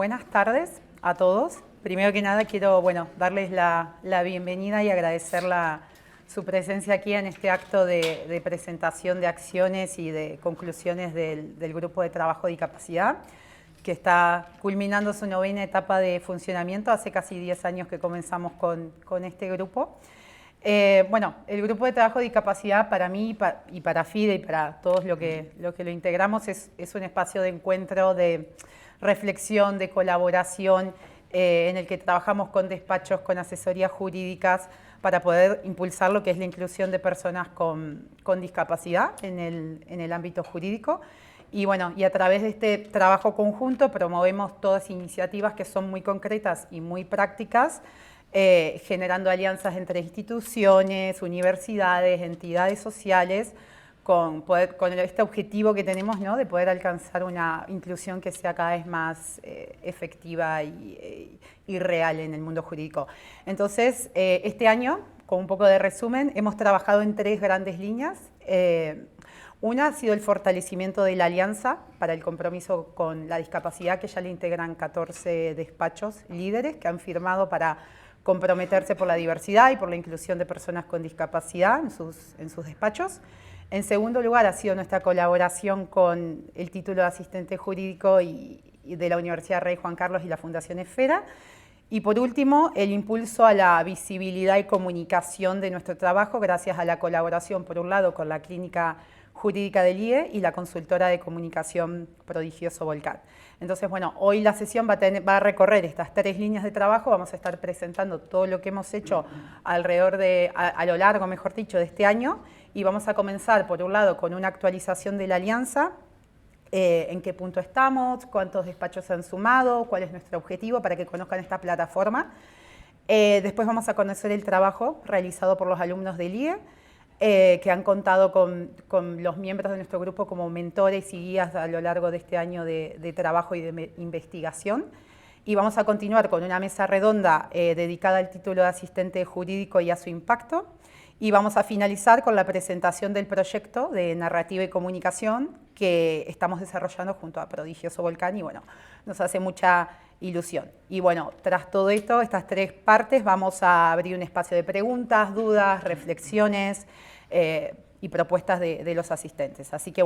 buenas tardes a todos. Primero que nada quiero darles la bienvenida y agradecer su presencia aquí en este acto de presentación de acciones y de conclusiones del Grupo de Trabajo de Discapacidad, que está culminando su 9ª etapa de funcionamiento. Hace casi 10 años que comenzamos con este grupo. El Grupo de Trabajo de Discapacidad para mí y para FIDE y para todos los que lo integramos es un espacio de encuentro, de reflexión, de colaboración, en el que trabajamos con despachos, con asesorías jurídicas para poder impulsar lo que es la inclusión de personas con discapacidad en el ámbito jurídico. Y a través de este trabajo conjunto promovemos todas iniciativas que son muy concretas y muy prácticas, generando alianzas entre instituciones, universidades, entidades sociales, con este objetivo que tenemos, ¿no?, de poder alcanzar una inclusión que sea cada vez más efectiva y real en el mundo jurídico. Entonces, este año, con un poco de resumen, hemos trabajado en 3 grandes líneas. Una ha sido el fortalecimiento de la alianza para el compromiso con la discapacidad, que ya le integran 14 despachos líderes que han firmado para comprometerse por la diversidad y por la inclusión de personas con discapacidad en sus despachos. En segundo lugar, ha sido nuestra colaboración con el título de asistente jurídico y de la Universidad Rey Juan Carlos y la Fundación Esfera. Y por último, el impulso a la visibilidad y comunicación de nuestro trabajo gracias a la colaboración, por un lado, con la Clínica Jurídica del IE y la consultora de comunicación Prodigioso Volcán. Entonces, hoy la sesión va a recorrer estas 3 líneas de trabajo. Vamos a estar presentando todo lo que hemos hecho a lo largo, mejor dicho, de este año. Y vamos a comenzar, por un lado, con una actualización de la alianza, en qué punto estamos, cuántos despachos se han sumado, cuál es nuestro objetivo para que conozcan esta plataforma. Después vamos a conocer el trabajo realizado por los alumnos del IE, que han contado con los miembros de nuestro grupo como mentores y guías a lo largo de este año de trabajo y de investigación. Y vamos a continuar con una mesa redonda dedicada al título de asistente jurídico y a su impacto. Y vamos a finalizar con la presentación del proyecto de narrativa y comunicación que estamos desarrollando junto a Prodigioso Volcán y nos hace mucha ilusión. Y tras todo esto, estas 3 partes, vamos a abrir un espacio de preguntas, dudas, reflexiones y propuestas de los asistentes. Así que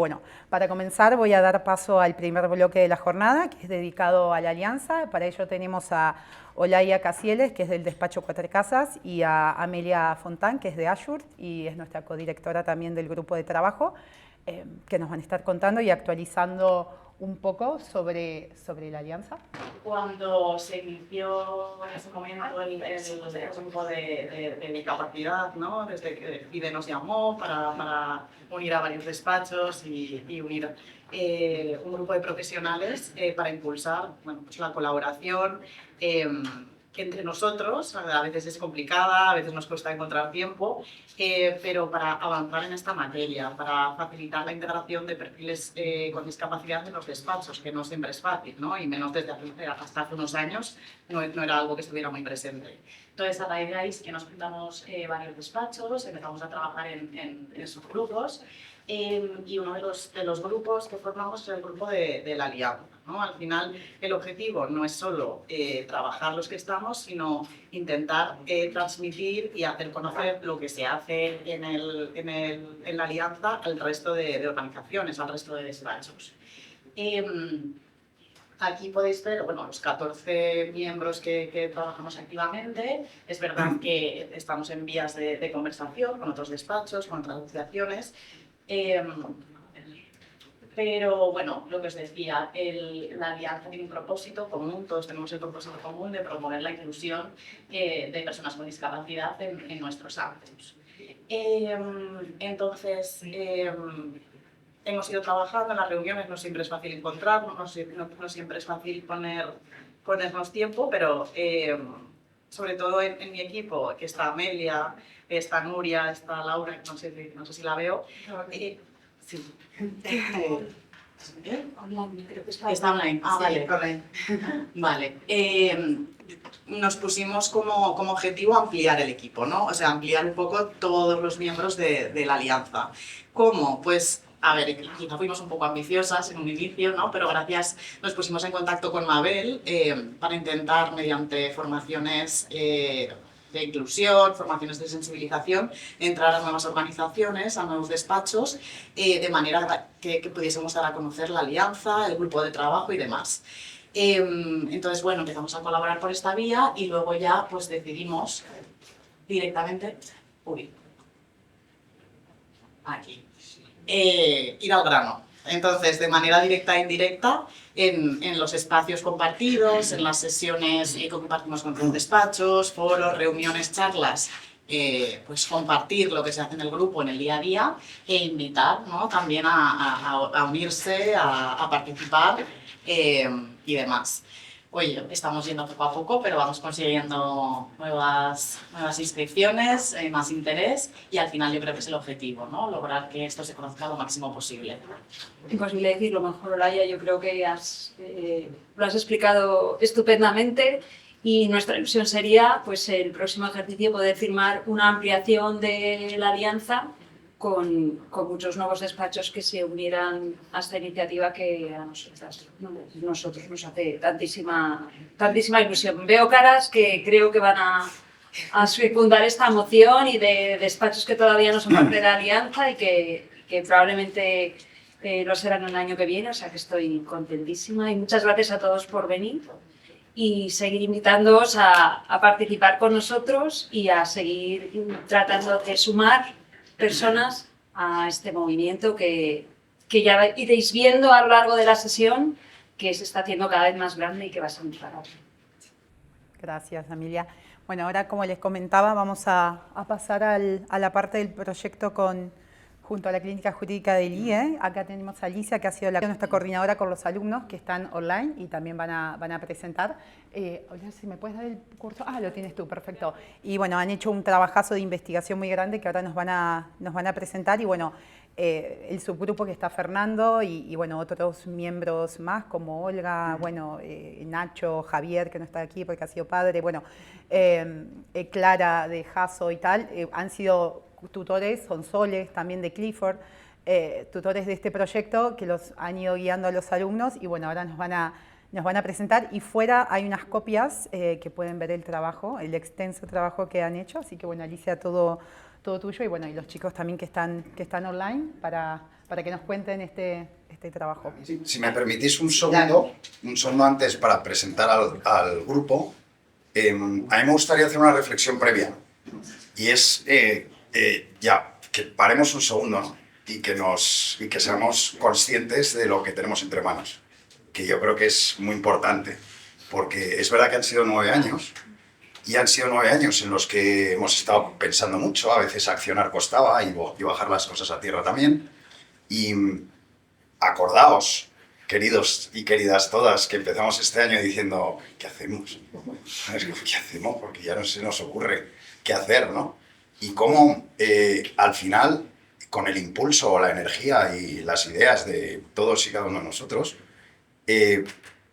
para comenzar voy a dar paso al primer bloque de la jornada, que es dedicado a la alianza. Para ello tenemos a Olaya Casieles, que es del despacho Cuatro Casas, y a Amelia Fontán, que es de Ashur y es nuestra codirectora también del grupo de trabajo, que nos van a estar contando y actualizando un poco sobre la alianza. Cuando se inició en ese momento el grupo de discapacidad, ¿no?, desde que FIDE nos llamó para unir a varios despachos y unir un grupo de profesionales para impulsar la colaboración entre nosotros. A veces es complicada, a veces nos cuesta encontrar tiempo, pero para avanzar en esta materia, para facilitar la integración de perfiles con discapacidad en los despachos, que no siempre es fácil, ¿no? Y menos hasta hace unos años no era algo que estuviera muy presente. Entonces, a raíz de ahí sí que nos juntamos varios despachos, empezamos a trabajar en subgrupos, y uno de los grupos que formamos es el grupo de la alianza, ¿no? Al final, el objetivo no es solo trabajar los que estamos, sino intentar transmitir y hacer conocer lo que se hace en la alianza al resto de organizaciones, al resto de despachos. Aquí podéis ver los 14 miembros que trabajamos activamente. Es verdad que estamos en vías de conversación con otros despachos, con otras asociaciones. Pero lo que os decía, la alianza tiene un propósito común, todos tenemos el propósito común de promover la inclusión de personas con discapacidad en nuestros ámbitos. Entonces, hemos ido trabajando en las reuniones, no siempre es fácil encontrarnos, no siempre es fácil ponernos tiempo, pero sobre todo en mi equipo, que está Amelia, está Nuria, está Laura, no sé si la veo. Sí. Está online. Ah, vale, correcto. Vale. Nos pusimos como objetivo ampliar el equipo, ¿no? O sea, ampliar un poco todos los miembros de la alianza. ¿Cómo? Pues a ver, quizá fuimos un poco ambiciosas en un inicio, ¿no? Pero gracias, nos pusimos en contacto con Mabel para intentar, mediante formaciones de inclusión, formaciones de sensibilización, entrar a nuevas organizaciones, a nuevos despachos, de manera que pudiésemos dar a conocer la alianza, el grupo de trabajo y demás. Entonces, bueno, empezamos a colaborar por esta vía y luego ya pues decidimos directamente, ir al grano. Entonces, de manera directa e indirecta, en los espacios compartidos, en las sesiones que compartimos con los despachos, foros, reuniones, charlas, pues compartir lo que se hace en el grupo en el día a día e invitar, ¿no? También a unirse, a participar y demás. Oye, estamos yendo poco a poco, pero vamos consiguiendo nuevas inscripciones, más interés y al final yo creo que es el objetivo, ¿no? Lograr que esto se conozca lo máximo posible. Imposible decirlo mejor, Olaya, yo creo que lo has explicado estupendamente y nuestra ilusión sería, pues, el próximo ejercicio poder firmar una ampliación de la alianza con muchos nuevos despachos que se unieran a esta iniciativa que a nosotros nos hace tantísima ilusión. Veo caras que creo que van a secundar esta moción y de despachos que todavía no son parte de la alianza y que probablemente lo serán el año que viene, o sea que estoy contentísima y muchas gracias a todos por venir y seguir invitándoos a participar con nosotros y a seguir tratando de sumar personas a este movimiento que ya iréis viendo a lo largo de la sesión que se está haciendo cada vez más grande y que va a ser imparable. Gracias, Amelia. Bueno, ahora, como les comentaba, vamos a pasar a la parte del proyecto junto a la Clínica Jurídica del IE. Acá tenemos a Alicia, que ha sido nuestra coordinadora con los alumnos que están online y también van a presentar. Oye, si me puedes dar el curso. Ah, lo tienes tú, perfecto. Y bueno, han hecho un trabajazo de investigación muy grande que ahora nos van a presentar. Y bueno, el subgrupo que está Fernando y bueno, otros miembros más como Olga, bueno, Nacho, Javier, que no está aquí porque ha sido padre, bueno, Clara de Jaso y tal, han sido tutores, Sonsoles también de Clifford, tutores de este proyecto que los han ido guiando a los alumnos y bueno, ahora nos van a presentar y fuera hay unas copias que pueden ver el trabajo, el extenso trabajo que han hecho, así que bueno, Alicia, todo tuyo y bueno, y los chicos también que están online para que nos cuenten este trabajo. Si me permitís un segundo antes para presentar al grupo, a mí me gustaría hacer una reflexión previa y es ya que paremos un segundo, ¿no? y que seamos conscientes de lo que tenemos entre manos, que yo creo que es muy importante, porque es verdad que han sido 9 años y han sido 9 años en los que hemos estado pensando mucho, a veces accionar costaba y bajar las cosas a tierra también. Y acordaos, queridos y queridas todas, que empezamos este año diciendo, ¿qué hacemos? ¿Qué hacemos? Porque ya no se nos ocurre qué hacer, ¿no? Y cómo al final, con el impulso, la energía y las ideas de todos y cada uno de nosotros,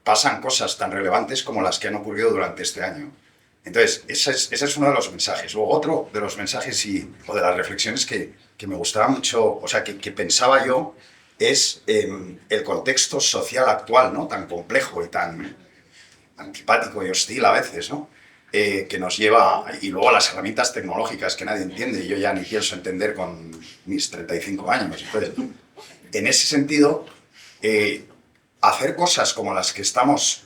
pasan cosas tan relevantes como las que han ocurrido durante este año. Entonces, ese es uno de los mensajes. Luego, otro de los mensajes o de las reflexiones que me gustaba mucho, o sea, que pensaba yo, es el contexto social actual, ¿no? Tan complejo y tan antipático y hostil a veces, ¿no? Que nos lleva, y luego las herramientas tecnológicas que nadie entiende, y yo ya ni pienso entender con mis 35 años. Entonces, en ese sentido, hacer cosas como las que estamos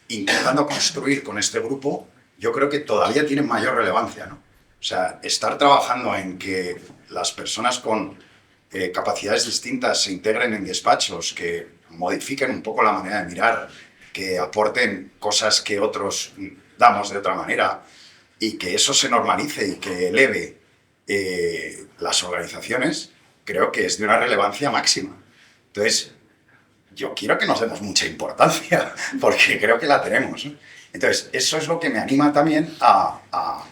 intentando construir con este grupo, yo creo que todavía tienen mayor relevancia, ¿no? O sea, estar trabajando en que las personas con capacidades distintas se integren en despachos, que modifiquen un poco la manera de mirar, que aporten cosas que otros damos de otra manera y que eso se normalice y que eleve las organizaciones, creo que es de una relevancia máxima. Entonces, yo quiero que nos demos mucha importancia, porque creo que la tenemos, ¿no? Entonces, eso es lo que me anima también a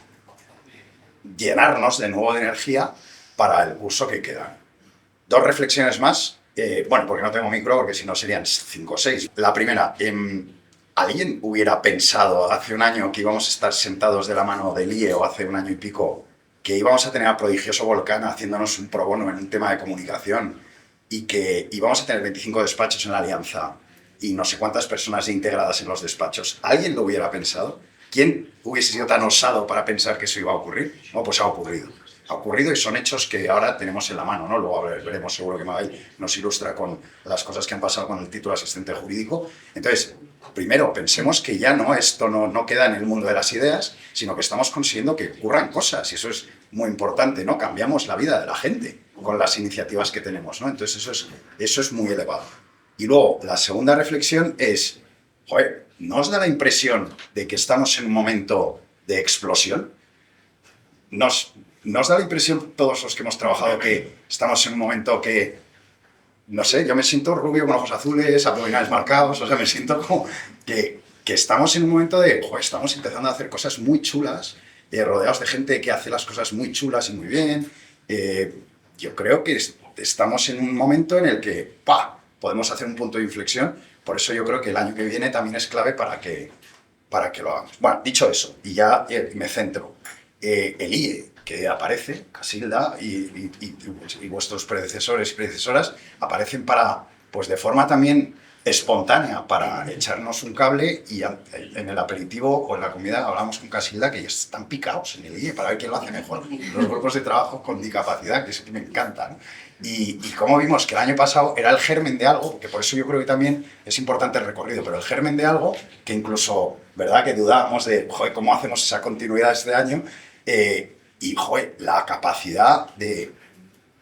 llenarnos de nuevo de energía para el curso que queda. 2 reflexiones más, bueno, porque no tengo micro, porque si no serían 5 o 6. La primera, ¿alguien hubiera pensado hace un año que íbamos a estar sentados de la mano del IE o hace un año y pico que íbamos a tener a Prodigioso Volcán haciéndonos un pro bono en un tema de comunicación y vamos a tener 25 despachos en la alianza y no sé cuántas personas integradas en los despachos. ¿Alguien lo hubiera pensado? ¿Quién hubiese sido tan osado para pensar que eso iba a ocurrir? No, pues ha ocurrido. Ha ocurrido y son hechos que ahora tenemos en la mano, ¿no? Luego veremos, seguro que Magali nos ilustra con las cosas que han pasado con el título de asistente jurídico. Entonces, primero, pensemos que ya esto no queda en el mundo de las ideas, sino que estamos consiguiendo que ocurran cosas, y eso es muy importante, ¿no? Cambiamos la vida de la gente con las iniciativas que tenemos, ¿no? Entonces, eso es muy elevado. Y luego, la segunda reflexión es, joder, ¿no os da la impresión de que estamos en un momento de explosión? ¿Nos da la impresión, todos los que hemos trabajado, que estamos en un momento que, no sé, yo me siento rubio con ojos azules, abdominales marcados, o sea, me siento como que estamos en un momento de, joder, estamos empezando a hacer cosas muy chulas, rodeados de gente que hace las cosas muy chulas y muy bien. Yo creo que estamos en un momento en el que, podemos hacer un punto de inflexión. Por eso yo creo que el año que viene también es clave para que lo hagamos. Bueno, dicho eso, y ya me centro. El IE, que aparece, Casilda y vuestros predecesores y predecesoras, aparecen pues de forma también espontánea para echarnos un cable, y en el aperitivo o en la comida hablamos con Casilda que ya están picados en el IE para ver quién lo hace mejor. Los grupos de trabajo con discapacidad, que es que me encantan. Y como vimos que el año pasado era el germen de algo, que por eso yo creo que también es importante el recorrido, pero el germen de algo que incluso, ¿verdad?, que dudábamos de, joder, ¿cómo hacemos esa continuidad este año? Y, joder, la capacidad de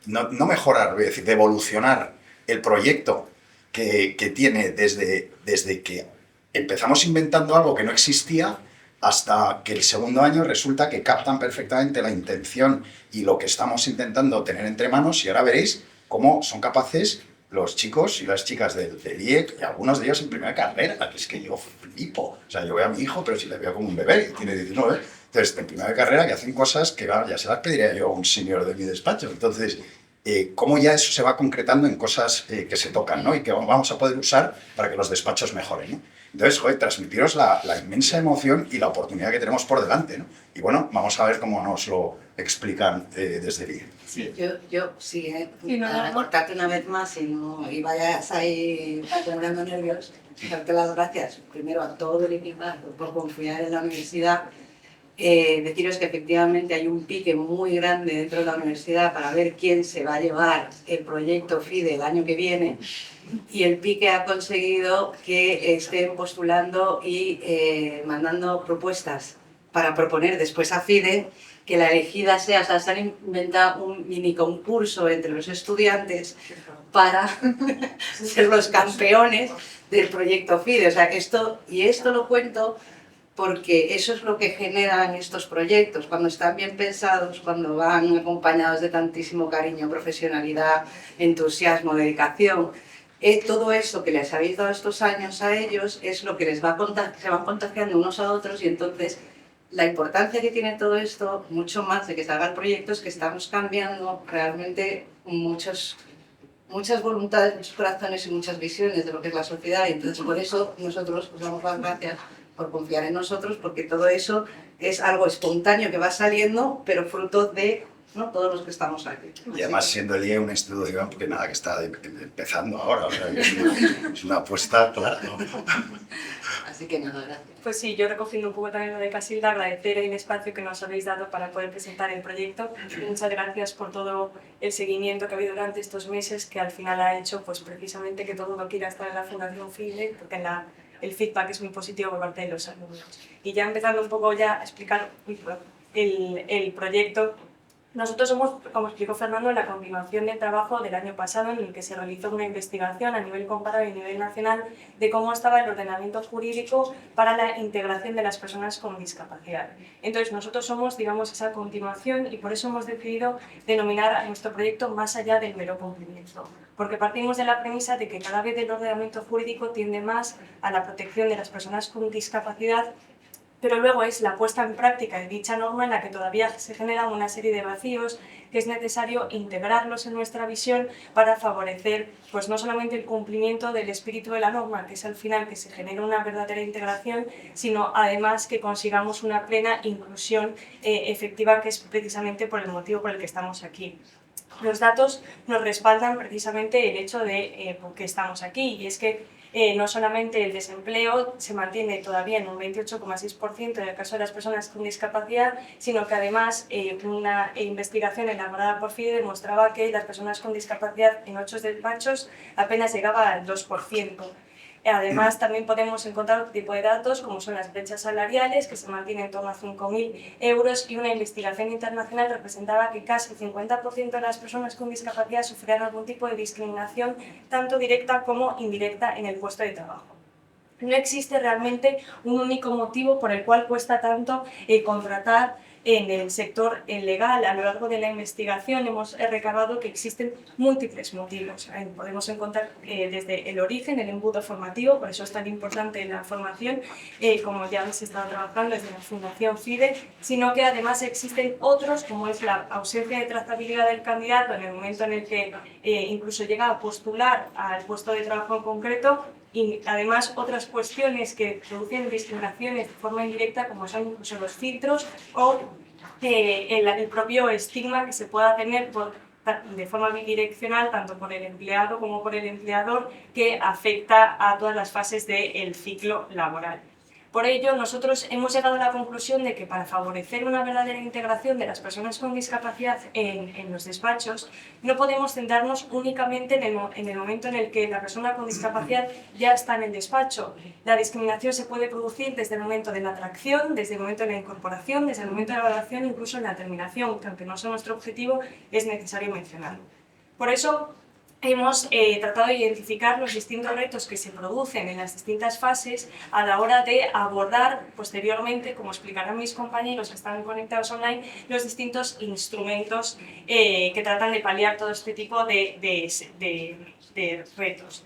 no mejorar, voy a decir, de evolucionar el proyecto que tiene desde que empezamos inventando algo que no existía hasta que el segundo año resulta que captan perfectamente la intención y lo que estamos intentando tener entre manos, y ahora veréis cómo son capaces los chicos y las chicas del IEC, y algunos de ellos en primera carrera, que es que yo flipo. O sea, yo veo a mi hijo, pero si le veo como un bebé, y tiene 19, entonces en primera carrera que hacen cosas que ya se las pediría yo a un señor de mi despacho. Entonces, cómo ya eso se va concretando en cosas que se tocan, ¿no? Y que vamos a poder usar para que los despachos mejoren, ¿no? Entonces, joder, transmitiros la inmensa emoción y la oportunidad que tenemos por delante, ¿no? Y bueno, vamos a ver cómo nos lo explican desde el IE. Sí, yo sí, para cortarte una vez más y vayas ahí acumulando nervios, darte las gracias primero a todo el equipo por confiar en la universidad. Deciros que efectivamente hay un pique muy grande dentro de la universidad para ver quién se va a llevar el proyecto FIDE el año que viene, y el pique ha conseguido que estén postulando y mandando propuestas para proponer después a FIDE, que la elegida sea, o sea, se han inventado un mini concurso entre los estudiantes para ser los campeones del proyecto FIDE. O sea, esto lo cuento porque eso es lo que generan estos proyectos, cuando están bien pensados, cuando van acompañados de tantísimo cariño, profesionalidad, entusiasmo, dedicación. Todo eso que les habéis dado estos años a ellos es lo que se van contagiando unos a otros, y entonces la importancia que tiene todo esto, mucho más de que salga el proyecto, es que estamos cambiando realmente muchas voluntades, muchos corazones y muchas visiones de lo que es la sociedad, y entonces por eso nosotros os damos las gracias por confiar en nosotros, porque todo eso es algo espontáneo que va saliendo, pero fruto de todos los que estamos aquí. Y además siendo el IE una institución que nada, que está empezando ahora, o sea, que es una apuesta clara, ¿no? Así que nada, gracias. Pues sí, yo recogiendo un poco también lo de Casilda, agradecer el espacio que nos habéis dado para poder presentar el proyecto. Muchas gracias por todo el seguimiento que ha habido durante estos meses, que al final ha hecho pues precisamente que todo el mundo quiera estar en la Fundación FIDE, porque el feedback es muy positivo por parte de los alumnos. Y ya empezando un poco ya a explicar el proyecto, nosotros somos, como explicó Fernando, la continuación del trabajo del año pasado, en el que se realizó una investigación a nivel comparado y a nivel nacional de cómo estaba el ordenamiento jurídico para la integración de las personas con discapacidad. Entonces nosotros somos, digamos, esa continuación, y por eso hemos decidido denominar a nuestro proyecto Más allá del mero cumplimiento, porque partimos de la premisa de que cada vez el ordenamiento jurídico tiende más a la protección de las personas con discapacidad, pero luego es la puesta en práctica de dicha norma en la que todavía se generan una serie de vacíos que es necesario integrarlos en nuestra visión para favorecer pues no solamente el cumplimiento del espíritu de la norma, que es al final que se genere una verdadera integración, sino además que consigamos una plena inclusión efectiva, que es precisamente por el motivo por el que estamos aquí. los datos nos respaldan precisamente el hecho de por qué estamos aquí, y es que no solamente el desempleo se mantiene todavía en un 28,6% en el caso de las personas con discapacidad, sino que además una investigación elaborada por FIDE demostraba que las personas con discapacidad en 8 despachos apenas llegaba al 2%. Además, también podemos encontrar otro tipo de datos, como son las brechas salariales, que se mantienen en torno a 5.000 euros, y una investigación internacional representaba que casi el 50% de las personas con discapacidad sufrían algún tipo de discriminación, tanto directa como indirecta, en el puesto de trabajo. No existe realmente un único motivo por el cual cuesta tanto contratar en el sector legal. A lo largo de la investigación hemos recabado que existen múltiples motivos. Podemos encontrar desde el origen, el embudo formativo, por eso es tan importante la formación, como ya hemos estado trabajando desde la Fundación FIDE, sino que además existen otros, como es la ausencia de trazabilidad del candidato en el momento en el que incluso llega a postular al puesto de trabajo en concreto, y además otras cuestiones que producen discriminaciones de forma indirecta, como son incluso los filtros o el propio estigma que se pueda tener de forma bidireccional tanto por el empleado como por el empleador, que afecta a todas las fases del ciclo laboral. Por ello, nosotros hemos llegado a la conclusión de que para favorecer una verdadera integración de las personas con discapacidad en los despachos, no podemos centrarnos únicamente en el momento en el que la persona con discapacidad ya está en el despacho. La discriminación se puede producir desde el momento de la atracción, desde el momento de la incorporación, desde el momento de la evaluación, incluso en la terminación, que aunque no sea nuestro objetivo, es necesario mencionarlo. Por eso, hemos tratado de identificar los distintos retos que se producen en las distintas fases a la hora de abordar posteriormente, como explicarán mis compañeros que están conectados online, los distintos instrumentos que tratan de paliar todo este tipo de retos.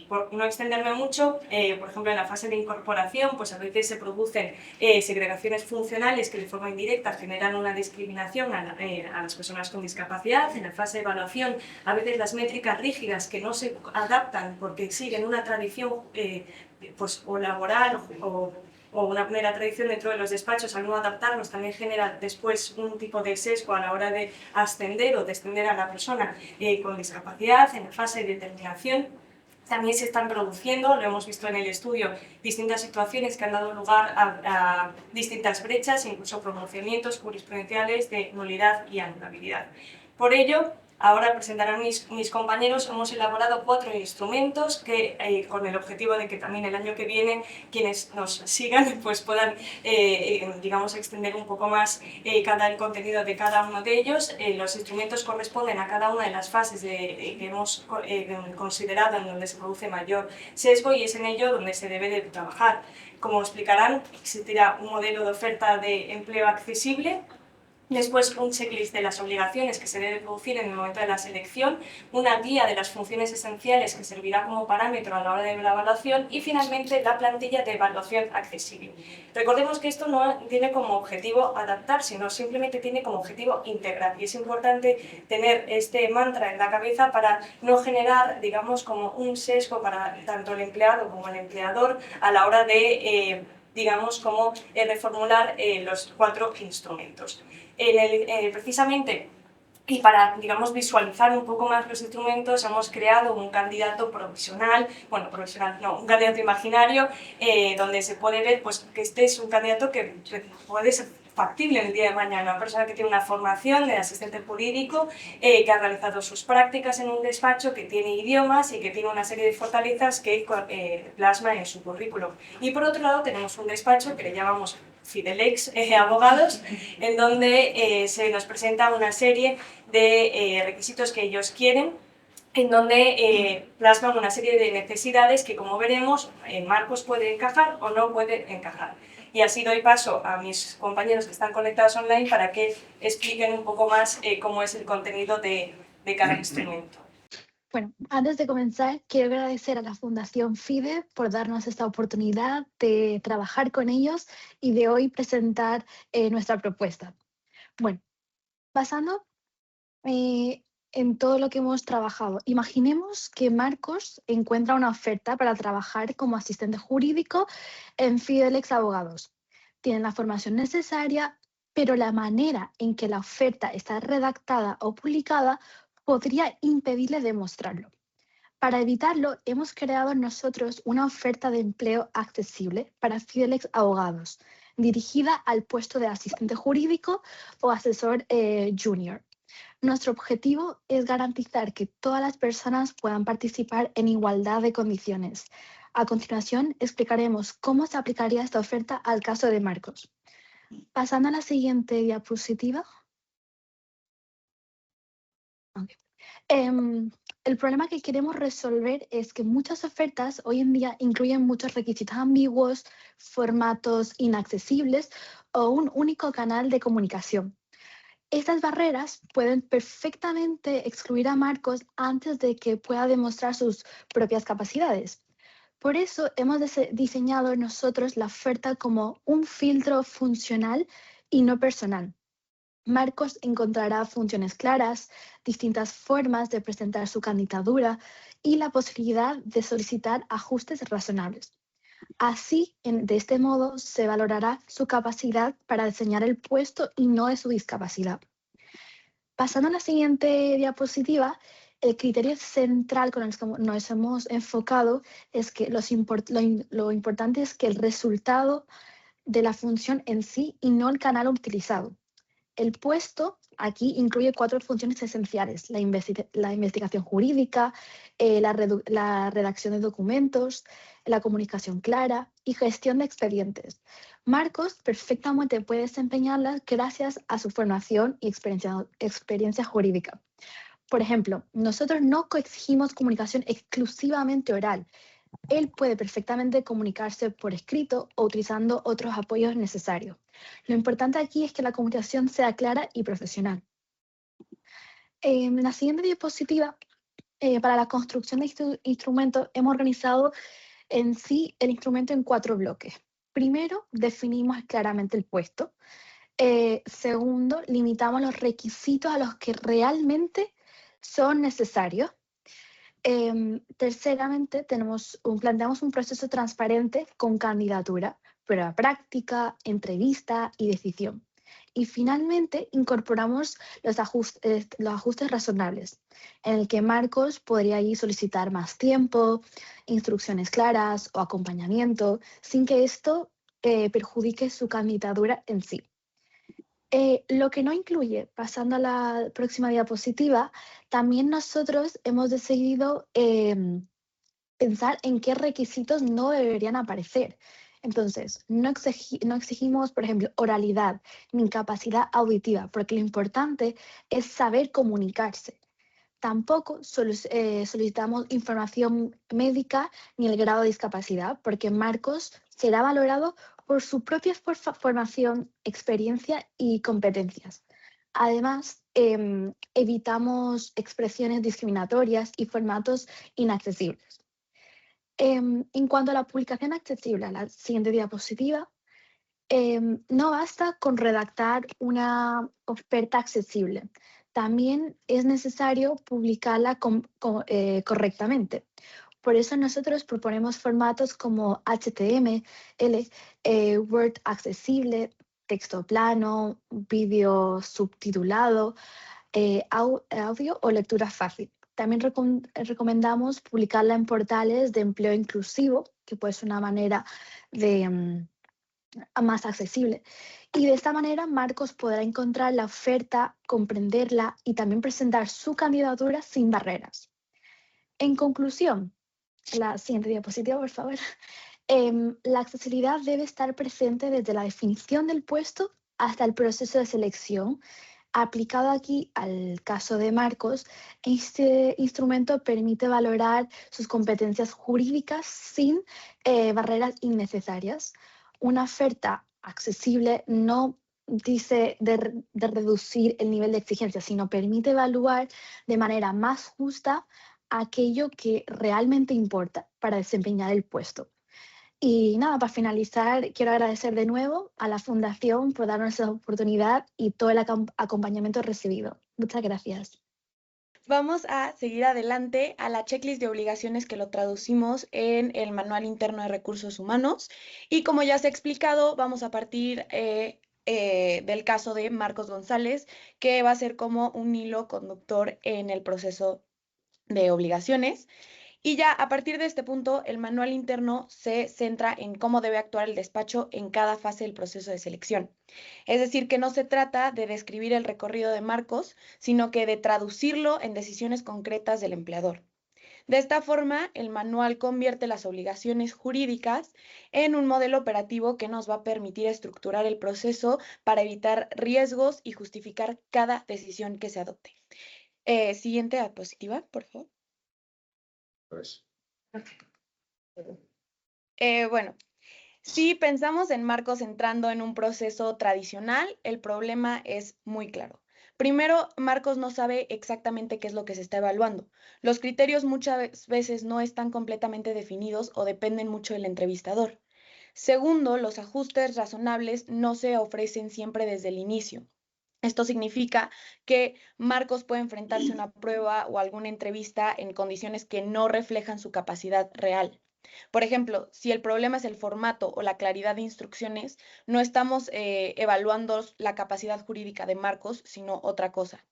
Por no extenderme mucho, por ejemplo, en la fase de incorporación, pues a veces se producen segregaciones funcionales que de forma indirecta generan una discriminación a las personas con discapacidad. En la fase de evaluación, a veces las métricas rígidas que no se adaptan porque siguen una tradición pues, o laboral o una mera tradición dentro de los despachos, al no adaptarnos también genera después un tipo de sesgo a la hora de ascender o descender a la persona con discapacidad. En la fase de determinación también se están produciendo, lo hemos visto en el estudio, distintas situaciones que han dado lugar a distintas brechas, incluso pronunciamientos jurisprudenciales de nulidad y anulabilidad. Por ello, ahora presentarán mis compañeros, hemos elaborado 4 instrumentos que, con el objetivo de que también el año que viene quienes nos sigan pues puedan digamos, extender un poco más el contenido de cada uno de ellos. Los instrumentos corresponden a cada una de las fases que hemos considerado en donde se produce mayor sesgo, y es en ello donde se debe de trabajar. Como explicarán, existirá un modelo de oferta de empleo accesible. Después, un checklist de las obligaciones que se debe producir en el momento de la selección, una guía de las funciones esenciales que servirá como parámetro a la hora de la evaluación, y finalmente la plantilla de evaluación accesible. Recordemos que esto no tiene como objetivo adaptar, sino simplemente tiene como objetivo integrar, y es importante tener este mantra en la cabeza para no generar, digamos, como un sesgo para tanto el empleado como el empleador a la hora de digamos, como reformular los 4 instrumentos. Precisamente, y para, digamos, visualizar un poco más los instrumentos, hemos creado un candidato provisional, bueno, provisional no, un candidato imaginario, donde se puede ver pues, que este es un candidato que puede ser factible el día de mañana, una persona que tiene una formación de asistente jurídico, que ha realizado sus prácticas en un despacho, que tiene idiomas y que tiene una serie de fortalezas que plasma en su currículum. Y por otro lado tenemos un despacho que le llamamos Fidelex Abogados, en donde se nos presenta una serie de requisitos que ellos quieren, en donde plasman una serie de necesidades que, como veremos, Marcos puede encajar o no puede encajar. Y así doy paso a mis compañeros que están conectados online para que expliquen un poco más cómo es el contenido de cada instrumento. Bueno, antes de comenzar, quiero agradecer a la Fundación FIDE por darnos esta oportunidad de trabajar con ellos y de hoy presentar nuestra propuesta. Bueno, basando en todo lo que hemos trabajado, imaginemos que Marcos encuentra una oferta para trabajar como asistente jurídico en Fidelex Abogados. Tiene la formación necesaria, pero la manera en que la oferta está redactada o publicada podría impedirle demostrarlo. Para evitarlo, hemos creado nosotros una oferta de empleo accesible para Fidelix abogados, dirigida al puesto de asistente jurídico o asesor junior. Nuestro objetivo es garantizar que todas las personas puedan participar en igualdad de condiciones. A continuación, explicaremos cómo se aplicaría esta oferta al caso de Marcos. Pasando a la siguiente diapositiva. Okay. El problema que queremos resolver es que muchas ofertas hoy en día incluyen muchos requisitos ambiguos, formatos inaccesibles o un único canal de comunicación. Estas barreras pueden perfectamente excluir a Marcos antes de que pueda demostrar sus propias capacidades. Por eso hemos diseñado nosotros la oferta como un filtro funcional y no personal. Marcos encontrará funciones claras, distintas formas de presentar su candidatura y la posibilidad de solicitar ajustes razonables. Así, de este modo, se valorará su capacidad para diseñar el puesto y no de su discapacidad. Pasando a la siguiente diapositiva, el criterio central con el que nos hemos enfocado es que lo importante es que el resultado de la función en sí y no el canal utilizado. El puesto aquí incluye 4 funciones esenciales: la investigación jurídica, la redacción de documentos, la comunicación clara y gestión de expedientes. Marcos perfectamente puede desempeñarlas gracias a su formación y experiencia jurídica. Por ejemplo, nosotros no exigimos comunicación exclusivamente oral. Él puede perfectamente comunicarse por escrito o utilizando otros apoyos necesarios. Lo importante aquí es que la comunicación sea clara y profesional. En la siguiente diapositiva, para la construcción de instrumentos, hemos organizado en sí el instrumento en 4 bloques. Primero, definimos claramente el puesto. Segundo, limitamos los requisitos a los que realmente son necesarios. Terceramente, planteamos un proceso transparente con candidatura, prueba práctica, entrevista y decisión. Y finalmente, incorporamos los ajustes razonables, en el que Marcos podría solicitar más tiempo, instrucciones claras o acompañamiento, sin que esto perjudique su candidatura en sí. Lo que no incluye, pasando a la próxima diapositiva, también nosotros hemos decidido pensar en qué requisitos no deberían aparecer. Entonces, no exigimos, por ejemplo, oralidad ni capacidad auditiva, porque lo importante es saber comunicarse. Tampoco solicitamos información médica ni el grado de discapacidad, porque Marcos será valorado por su propia formación, experiencia y competencias. Además, evitamos expresiones discriminatorias y formatos inaccesibles. En cuanto a la publicación accesible, a la siguiente diapositiva, no basta con redactar una oferta accesible. También es necesario publicarla correctamente. Por eso nosotros proponemos formatos como HTML, Word accesible, texto plano, vídeo subtitulado, audio o lectura fácil. También recomendamos publicarla en portales de empleo inclusivo, que puede ser una manera de más accesible. Y de esta manera Marcos podrá encontrar la oferta, comprenderla y también presentar su candidatura sin barreras. En conclusión, la siguiente diapositiva, por favor. La accesibilidad debe estar presente desde la definición del puesto hasta el proceso de selección. Aplicado aquí al caso de Marcos, este instrumento permite valorar sus competencias jurídicas sin barreras innecesarias. Una oferta accesible no dice de reducir el nivel de exigencia, sino permite evaluar de manera más justa aquello que realmente importa para desempeñar el puesto. Y nada, para finalizar, quiero agradecer de nuevo a la Fundación por darnos esa oportunidad y todo el acompañamiento recibido. Muchas gracias. Vamos a seguir adelante a la checklist de obligaciones que lo traducimos en el Manual Interno de Recursos Humanos. Y como ya se ha explicado, vamos a partir del caso de Marcos González, que va a ser como un hilo conductor en el proceso de obligaciones. Y ya a partir de este punto, el manual interno se centra en cómo debe actuar el despacho en cada fase del proceso de selección. Es decir, que no se trata de describir el recorrido de Marcos, sino que de traducirlo en decisiones concretas del empleador. De esta forma, el manual convierte las obligaciones jurídicas en un modelo operativo que nos va a permitir estructurar el proceso para evitar riesgos y justificar cada decisión que se adopte. Siguiente diapositiva, por favor. Pues, Bueno, si pensamos en Marcos entrando en un proceso tradicional, el problema es muy claro. Primero, Marcos no sabe exactamente qué es lo que se está evaluando. Los criterios muchas veces no están completamente definidos o dependen mucho del entrevistador. Segundo, los ajustes razonables no se ofrecen siempre desde el inicio. Esto significa que Marcos puede enfrentarse a una prueba o alguna entrevista en condiciones que no reflejan su capacidad real. Por ejemplo, si el problema es el formato o la claridad de instrucciones, no estamos evaluando la capacidad jurídica de Marcos, sino otra cosa.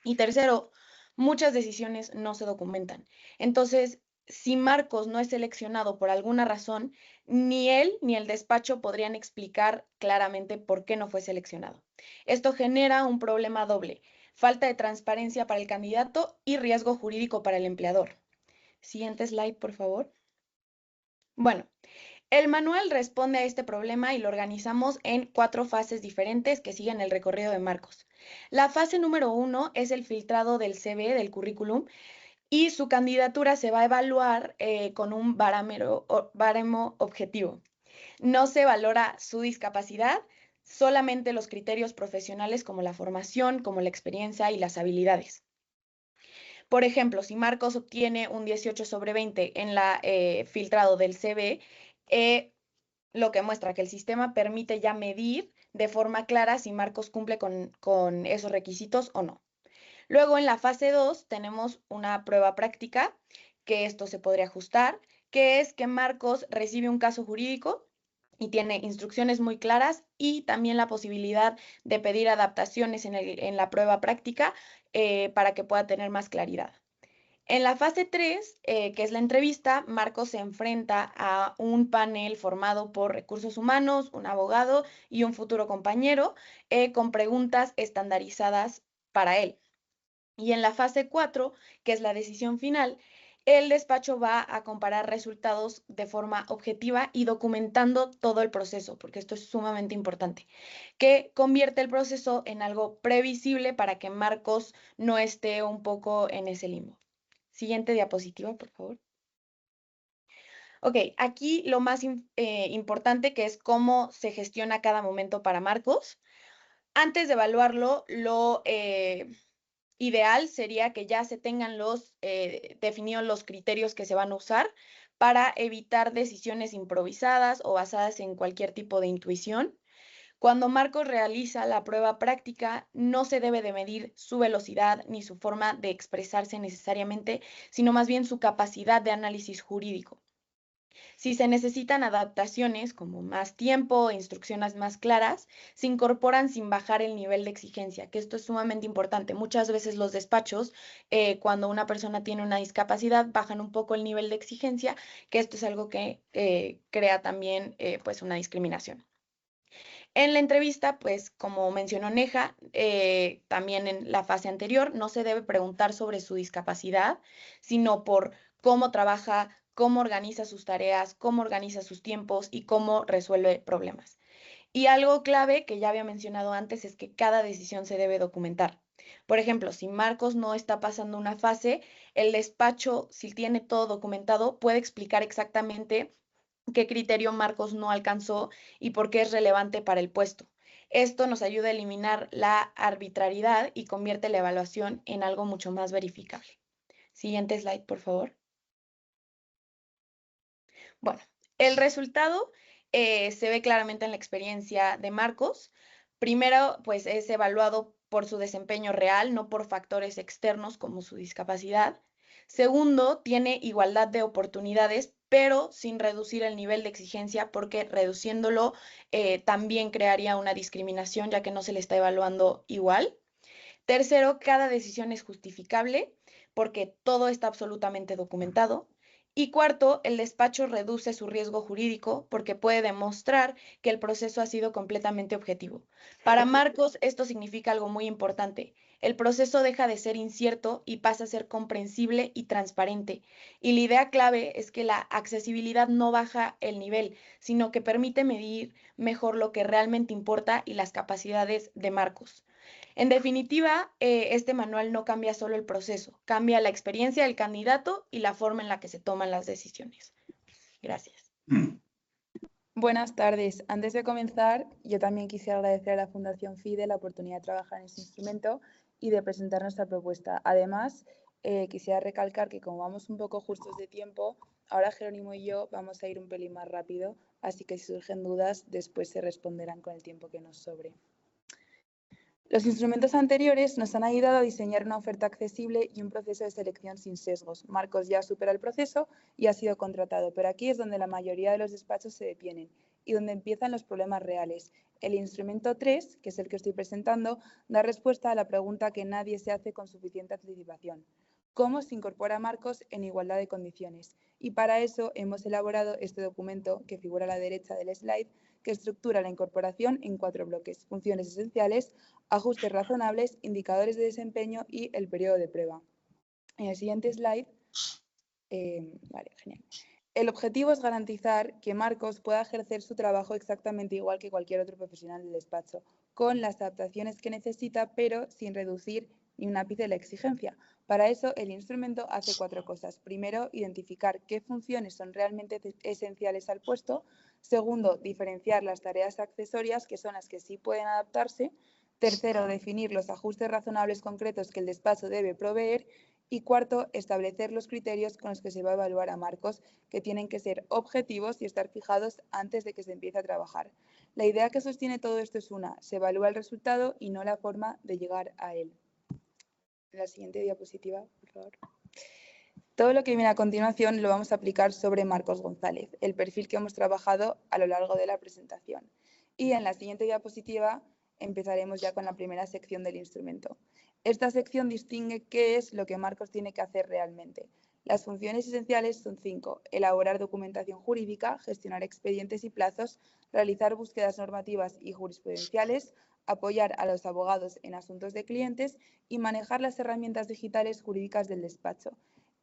Y tercero, muchas decisiones no se documentan. Entonces, si Marcos no es seleccionado por alguna razón, ni él ni el despacho podrían explicar claramente por qué no fue seleccionado. Esto genera un problema doble: falta de transparencia para el candidato y riesgo jurídico para el empleador. Siguiente slide, por favor. Bueno, el manual responde a este problema y lo organizamos en 4 fases diferentes que siguen el recorrido de Marcos. La fase número 1 es el filtrado del CV, del currículum, y su candidatura se va a evaluar con un baremo objetivo. No se valora su discapacidad, solamente los criterios profesionales como la formación, como la experiencia y las habilidades. Por ejemplo, si Marcos obtiene un 18/20 en la filtrado del CV, lo que muestra que el sistema permite ya medir de forma clara si Marcos cumple con esos requisitos o no. Luego, en la fase 2 tenemos una prueba práctica, que esto se podría ajustar, que es que Marcos recibe un caso jurídico y tiene instrucciones muy claras y también la posibilidad de pedir adaptaciones en la prueba práctica para que pueda tener más claridad. En la fase 3, que es la entrevista, Marcos se enfrenta a un panel formado por recursos humanos, un abogado y un futuro compañero, con preguntas estandarizadas para él. Y en la fase 4, que es la decisión final, el despacho va a comparar resultados de forma objetiva y documentando todo el proceso, porque esto es sumamente importante, que convierte el proceso en algo previsible para que Marcos no esté un poco en ese limbo. Siguiente diapositiva, por favor. Ok, aquí lo más importante, que es cómo se gestiona cada momento para Marcos. Antes de evaluarlo, lo ideal sería que ya se tengan definidos los criterios que se van a usar para evitar decisiones improvisadas o basadas en cualquier tipo de intuición. Cuando Marcos realiza la prueba práctica, no se debe de medir su velocidad ni su forma de expresarse necesariamente, sino más bien su capacidad de análisis jurídico. Si se necesitan adaptaciones como más tiempo o instrucciones más claras, se incorporan sin bajar el nivel de exigencia, que esto es sumamente importante. Muchas veces los despachos, cuando una persona tiene una discapacidad, bajan un poco el nivel de exigencia, que esto es algo que crea también pues una discriminación. En la entrevista, pues como mencionó Neja, también en la fase anterior, no se debe preguntar sobre su discapacidad, sino por cómo trabaja, cómo organiza sus tareas, cómo organiza sus tiempos y cómo resuelve problemas. Y algo clave que ya había mencionado antes es que cada decisión se debe documentar. Por ejemplo, si Marcos no está pasando una fase, el despacho, si tiene todo documentado, puede explicar exactamente qué criterio Marcos no alcanzó y por qué es relevante para el puesto. Esto nos ayuda a eliminar la arbitrariedad y convierte la evaluación en algo mucho más verificable. Siguiente slide, por favor. Bueno, el resultado se ve claramente en la experiencia de Marcos. Primero, pues es evaluado por su desempeño real, no por factores externos como su discapacidad. Segundo, tiene igualdad de oportunidades pero sin reducir el nivel de exigencia, porque reduciéndolo también crearía una discriminación, ya que no se le está evaluando igual. Tercero, cada decisión es justificable, porque todo está absolutamente documentado. Y cuarto, el despacho reduce su riesgo jurídico porque puede demostrar que el proceso ha sido completamente objetivo. Para Marcos, esto significa algo muy importante. El proceso deja de ser incierto y pasa a ser comprensible y transparente. Y la idea clave es que la accesibilidad no baja el nivel, sino que permite medir mejor lo que realmente importa y las capacidades de Marcos. En definitiva, este manual no cambia solo el proceso, cambia la experiencia del candidato y la forma en la que se toman las decisiones. Gracias. Buenas tardes. Antes de comenzar, yo también quisiera agradecer a la Fundación FIDE la oportunidad de trabajar en este instrumento y de presentar nuestra propuesta. Además, quisiera recalcar que como vamos un poco justos de tiempo, ahora Jerónimo y yo vamos a ir un pelín más rápido, así que si surgen dudas, después se responderán con el tiempo que nos sobre. Los instrumentos anteriores nos han ayudado a diseñar una oferta accesible y un proceso de selección sin sesgos. Marcos ya supera el proceso y ha sido contratado, pero aquí es donde la mayoría de los despachos se detienen y donde empiezan los problemas reales. El instrumento 3, que es el que estoy presentando, da respuesta a la pregunta que nadie se hace con suficiente anticipación. ¿Cómo se incorpora a Marcos en igualdad de condiciones? Y para eso hemos elaborado este documento que figura a la derecha del slide, que estructura la incorporación en 4 bloques: funciones esenciales, ajustes razonables, indicadores de desempeño y el periodo de prueba. En el siguiente slide, genial. El objetivo es garantizar que Marcos pueda ejercer su trabajo exactamente igual que cualquier otro profesional del despacho, con las adaptaciones que necesita, pero sin reducir ni un ápice la exigencia. Para eso, el instrumento hace 4 cosas. Primero, identificar qué funciones son realmente esenciales al puesto. Segundo, diferenciar las tareas accesorias, que son las que sí pueden adaptarse. Tercero, definir los ajustes razonables concretos que el despacho debe proveer. Y cuarto, establecer los criterios con los que se va a evaluar a Marcos, que tienen que ser objetivos y estar fijados antes de que se empiece a trabajar. La idea que sostiene todo esto es una: se evalúa el resultado y no la forma de llegar a él. En la siguiente diapositiva, por favor. Todo lo que viene a continuación lo vamos a aplicar sobre Marcos González, el perfil que hemos trabajado a lo largo de la presentación. Y en la siguiente diapositiva empezaremos ya con la primera sección del instrumento. Esta sección distingue qué es lo que Marcos tiene que hacer realmente. Las funciones esenciales son 5: elaborar documentación jurídica, gestionar expedientes y plazos, realizar búsquedas normativas y jurisprudenciales, apoyar a los abogados en asuntos de clientes y manejar las herramientas digitales jurídicas del despacho.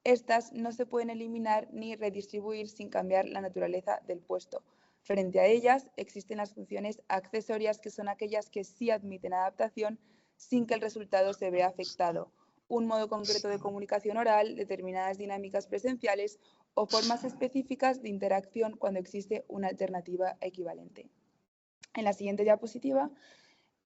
Estas no se pueden eliminar ni redistribuir sin cambiar la naturaleza del puesto. Frente a ellas existen las funciones accesorias, que son aquellas que sí admiten adaptación sin que el resultado se vea afectado: un modo concreto de comunicación oral, determinadas dinámicas presenciales o formas específicas de interacción cuando existe una alternativa equivalente. En la siguiente diapositiva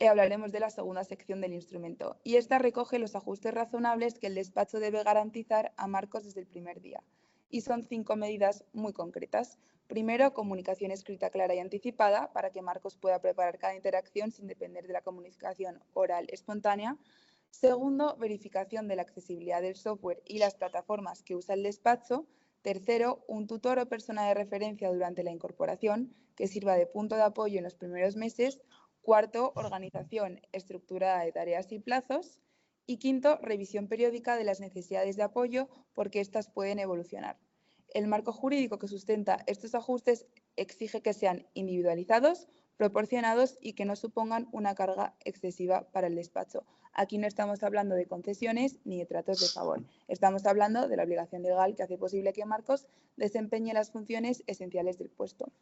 hablaremos de la segunda sección del instrumento, y esta recoge los ajustes razonables que el despacho debe garantizar a Marcos desde el primer día. Y son 5 medidas muy concretas. Primero, comunicación escrita clara y anticipada, para que Marcos pueda preparar cada interacción sin depender de la comunicación oral espontánea. Segundo, verificación de la accesibilidad del software y las plataformas que usa el despacho. Tercero, un tutor o persona de referencia durante la incorporación, que sirva de punto de apoyo en los primeros meses. Cuarto, organización estructurada de tareas y plazos. Y quinto, revisión periódica de las necesidades de apoyo, porque éstas pueden evolucionar. El marco jurídico que sustenta estos ajustes exige que sean individualizados, proporcionados y que no supongan una carga excesiva para el despacho. Aquí no estamos hablando de concesiones ni de tratos de favor. Estamos hablando de la obligación legal que hace posible que Marcos desempeñe las funciones esenciales del puesto.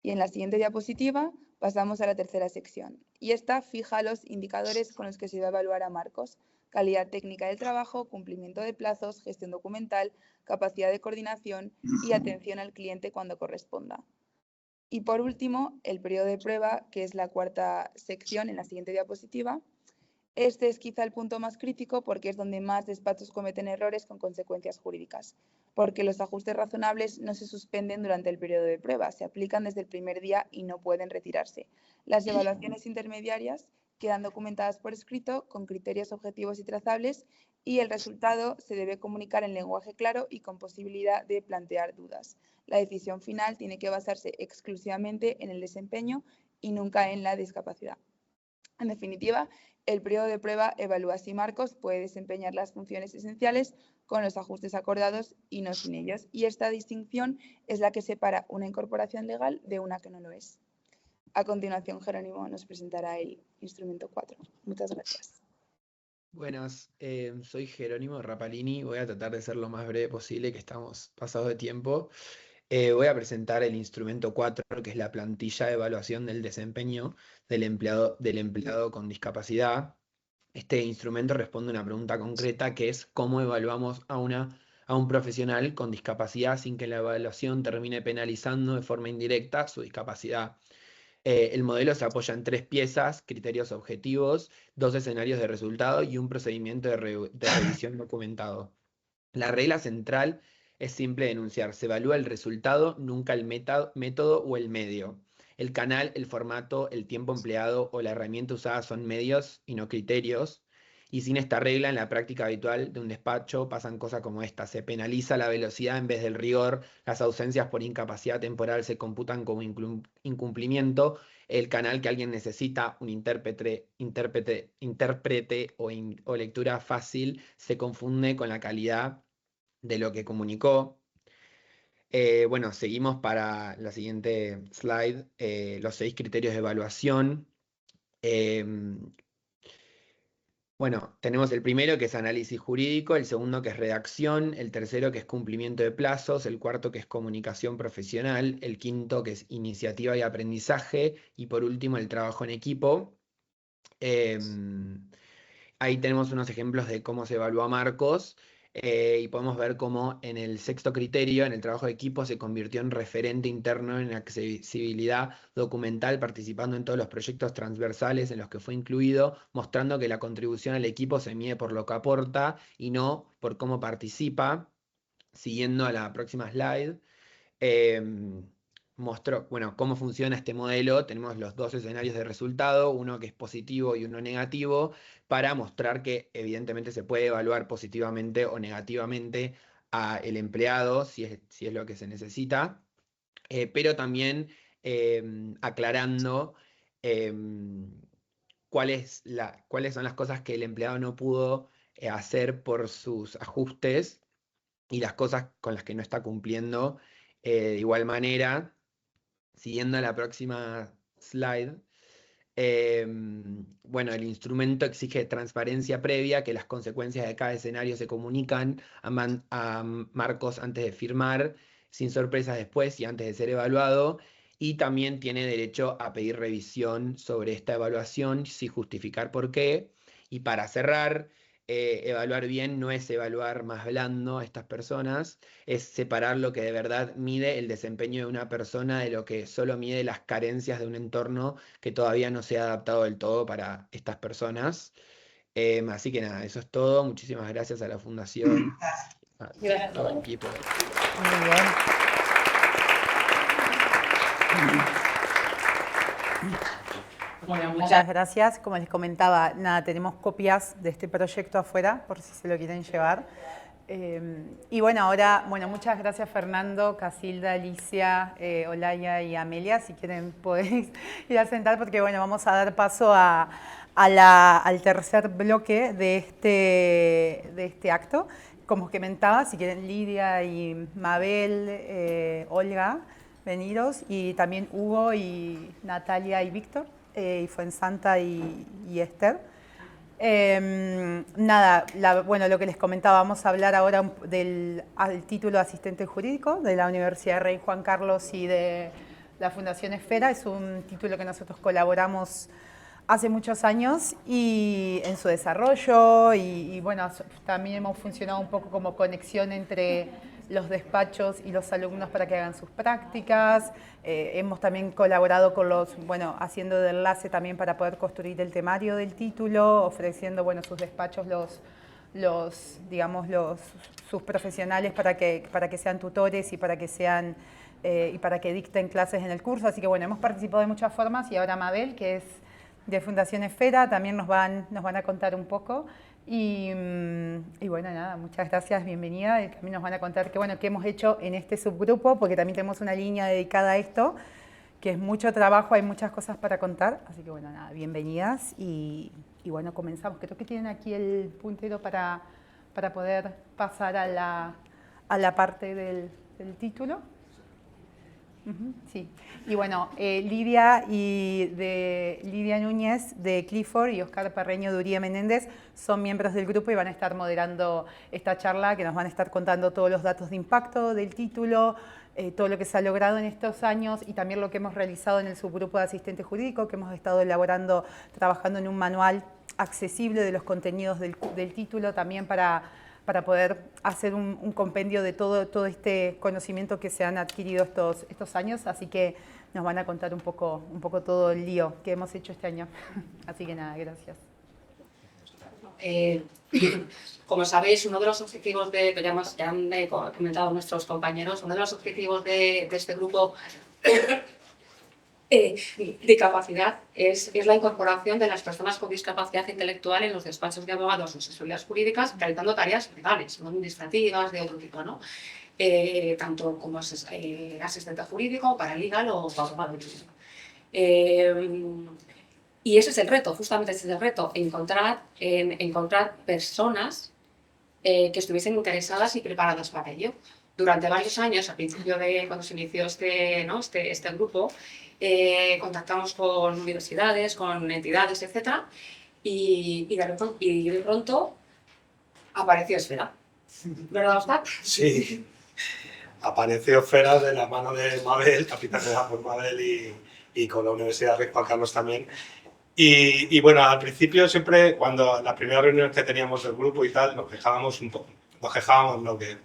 Y en la siguiente diapositiva pasamos a la tercera sección, y esta fija los indicadores con los que se va a evaluar a Marcos: calidad técnica del trabajo, cumplimiento de plazos, gestión documental, capacidad de coordinación y atención al cliente cuando corresponda. Y por último, el periodo de prueba, que es la cuarta sección en la siguiente diapositiva. Este es quizá el punto más crítico, porque es donde más despachos cometen errores con consecuencias jurídicas, porque los ajustes razonables no se suspenden durante el periodo de prueba, se aplican desde el primer día y no pueden retirarse. Las evaluaciones intermediarias quedan documentadas por escrito con criterios objetivos y trazables, y el resultado se debe comunicar en lenguaje claro y con posibilidad de plantear dudas. La decisión final tiene que basarse exclusivamente en el desempeño y nunca en la discapacidad. En definitiva, el periodo de prueba evalúa si Marcos puede desempeñar las funciones esenciales con los ajustes acordados y no sin ellos, y esta distinción es la que separa una incorporación legal de una que no lo es. A continuación, Jerónimo nos presentará el instrumento 4. Muchas gracias. Buenas, soy Jerónimo Rapalini, voy a tratar de ser lo más breve posible, que estamos pasados de tiempo. Voy a presentar el instrumento 4, que es la plantilla de evaluación del desempeño del empleado con discapacidad. Este instrumento responde a una pregunta concreta, que es cómo evaluamos a un profesional con discapacidad sin que la evaluación termine penalizando de forma indirecta su discapacidad. El modelo se apoya en 3 piezas: criterios objetivos, 2 escenarios de resultado y un procedimiento de revisión documentado. La regla central es simple de enunciar: se evalúa el resultado, nunca el método o el medio. El canal, el formato, el tiempo empleado o la herramienta usada son medios y no criterios. Y sin esta regla, en la práctica habitual de un despacho pasan cosas como esta: se penaliza la velocidad en vez del rigor, las ausencias por incapacidad temporal se computan como incumplimiento, el canal que alguien necesita, un intérprete o lectura fácil, se confunde con la calidad de lo que comunicó. Bueno, seguimos para la siguiente slide, los 6 criterios de evaluación. Bueno, tenemos el primero, que es análisis jurídico, el segundo, que es redacción, el tercero, que es cumplimiento de plazos, el cuarto, que es comunicación profesional, el quinto, que es iniciativa y aprendizaje, y por último, el trabajo en equipo. Ahí tenemos unos ejemplos de cómo se evalúa Marcos, y podemos ver cómo en el 6º criterio, en el trabajo de equipo, se convirtió en referente interno en accesibilidad documental, participando en todos los proyectos transversales en los que fue incluido, mostrando que la contribución al equipo se mide por lo que aporta y no por cómo participa. Siguiendo a la próxima slide, mostró, bueno, cómo funciona este modelo. Tenemos los 2 escenarios de resultado, uno que es positivo y uno negativo, para mostrar que evidentemente se puede evaluar positivamente o negativamente al empleado, si es lo que se necesita, pero también aclarando cuáles son las cosas que el empleado no pudo hacer por sus ajustes y las cosas con las que no está cumpliendo de igual manera. Siguiendo a la próxima slide, bueno, el instrumento exige transparencia previa, que las consecuencias de cada escenario se comunican a Marcos antes de firmar, sin sorpresas después y antes de ser evaluado, y también tiene derecho a pedir revisión sobre esta evaluación, sin justificar por qué. Y para cerrar, evaluar bien no es evaluar más blando a estas personas, es separar lo que de verdad mide el desempeño de una persona de lo que solo mide las carencias de un entorno que todavía no se ha adaptado del todo para estas personas. Así que nada, eso es todo. Muchísimas gracias a la Fundación, a todo el equipo. Muy bien. Bueno, muchas gracias. Como les comentaba, nada, tenemos copias de este proyecto afuera, por si se lo quieren llevar. Y bueno, ahora, muchas gracias Fernando, Casilda, Alicia, Olaya y Amelia. Si quieren podéis ir a sentar, porque bueno, vamos a dar paso al tercer bloque de este acto. Como comentaba, si quieren Lidia y Mabel, Olga, veniros, y también Hugo y Natalia y Víctor, y Fuensanta y Esther. Nada, bueno, lo que les comentaba, vamos a hablar ahora al título de asistente jurídico de la Universidad Rey Juan Carlos y de la Fundación Esfera. Es un título que nosotros colaboramos hace muchos años y en su desarrollo y bueno, también hemos funcionado un poco como conexión entre los despachos y los alumnos para que hagan sus prácticas. Hemos también colaborado con haciendo de enlace también para poder construir el temario del título, ofreciendo, sus despachos sus profesionales para que sean tutores y para que dicten clases en el curso. Así que bueno, hemos participado de muchas formas y ahora Mabel, que es de Fundación Esfera, también nos van a contar un poco. Y bueno, nada, muchas gracias, bienvenida. Y también nos van a contar qué hemos hecho en este subgrupo, porque también tenemos una línea dedicada a esto, que es mucho trabajo, hay muchas cosas para contar. Así que bueno, nada, bienvenidas y bueno, comenzamos. Creo que tienen aquí el puntero para poder pasar a la parte del título. Sí, y bueno, Lidia Núñez de Clifford y Oscar Parreño de Uría Menéndez son miembros del grupo y van a estar moderando esta charla, que nos van a estar contando todos los datos de impacto del título, todo lo que se ha logrado en estos años y también lo que hemos realizado en el subgrupo de asistente jurídico, que hemos estado elaborando, trabajando en un manual accesible de los contenidos del título, también para poder hacer un compendio de todo este conocimiento que se han adquirido estos años, así que nos van a contar un poco todo el lío que hemos hecho este año. Así que nada, gracias. Como sabéis, uno de los objetivos que ya han comentado nuestros compañeros, uno de los objetivos de este grupo de capacidad es la incorporación de las personas con discapacidad intelectual en los despachos de abogados o asesorías jurídicas realizando tareas legales, no administrativas, de otro tipo, ¿no? Tanto como asistente jurídico, paralegal o abogado jurídico. Y ese es el reto, justamente ese es el reto, encontrar personas que estuviesen interesadas y preparadas para ello. Durante varios años, al principio de cuando se inició este grupo, contactamos con universidades, con entidades, etc. Y de pronto apareció Esfera. ¿Verdad, Oscar? Sí, apareció Esfera de la mano de Mabel, capitanada por Mabel y con la Universidad Rey Juan Carlos también. Y bueno, al principio siempre, cuando las primeras reuniones que teníamos del grupo y tal, nos quejábamos lo que...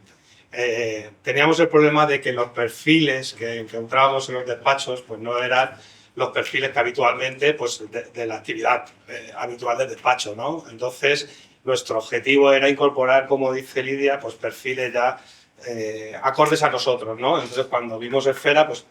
teníamos el problema de que los perfiles que encontrábamos en los despachos pues no eran los perfiles que habitualmente pues, de la actividad habitual del despacho, ¿no? Entonces, nuestro objetivo era incorporar, como dice Lidia, pues perfiles ya acordes a nosotros, ¿no? Entonces, cuando vimos Esfera, pues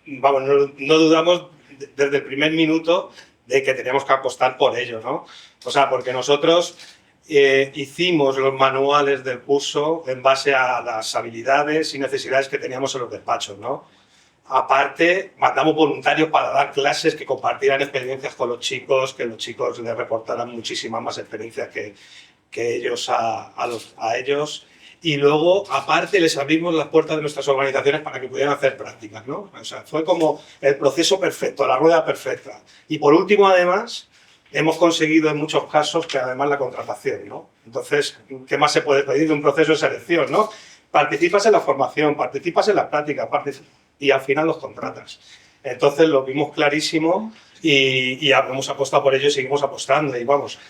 vamos, no dudamos desde el primer minuto de que teníamos que apostar por ello, ¿no? O sea, porque nosotros hicimos los manuales del curso en base a las habilidades y necesidades que teníamos en los despachos, ¿no? Aparte, mandamos voluntarios para dar clases que compartieran experiencias con los chicos, que los chicos les reportaran muchísimas más experiencias que ellos a ellos. Y luego, aparte, les abrimos las puertas de nuestras organizaciones para que pudieran hacer prácticas, ¿no? O sea, fue como el proceso perfecto, la rueda perfecta. Y por último, además, hemos conseguido en muchos casos que además la contratación, ¿no? Entonces, ¿qué más se puede pedir de un proceso de selección, no? Participas en la formación, participas en las prácticas y al final los contratas. Entonces lo vimos clarísimo y hemos apostado por ello y seguimos apostando. Y vamos,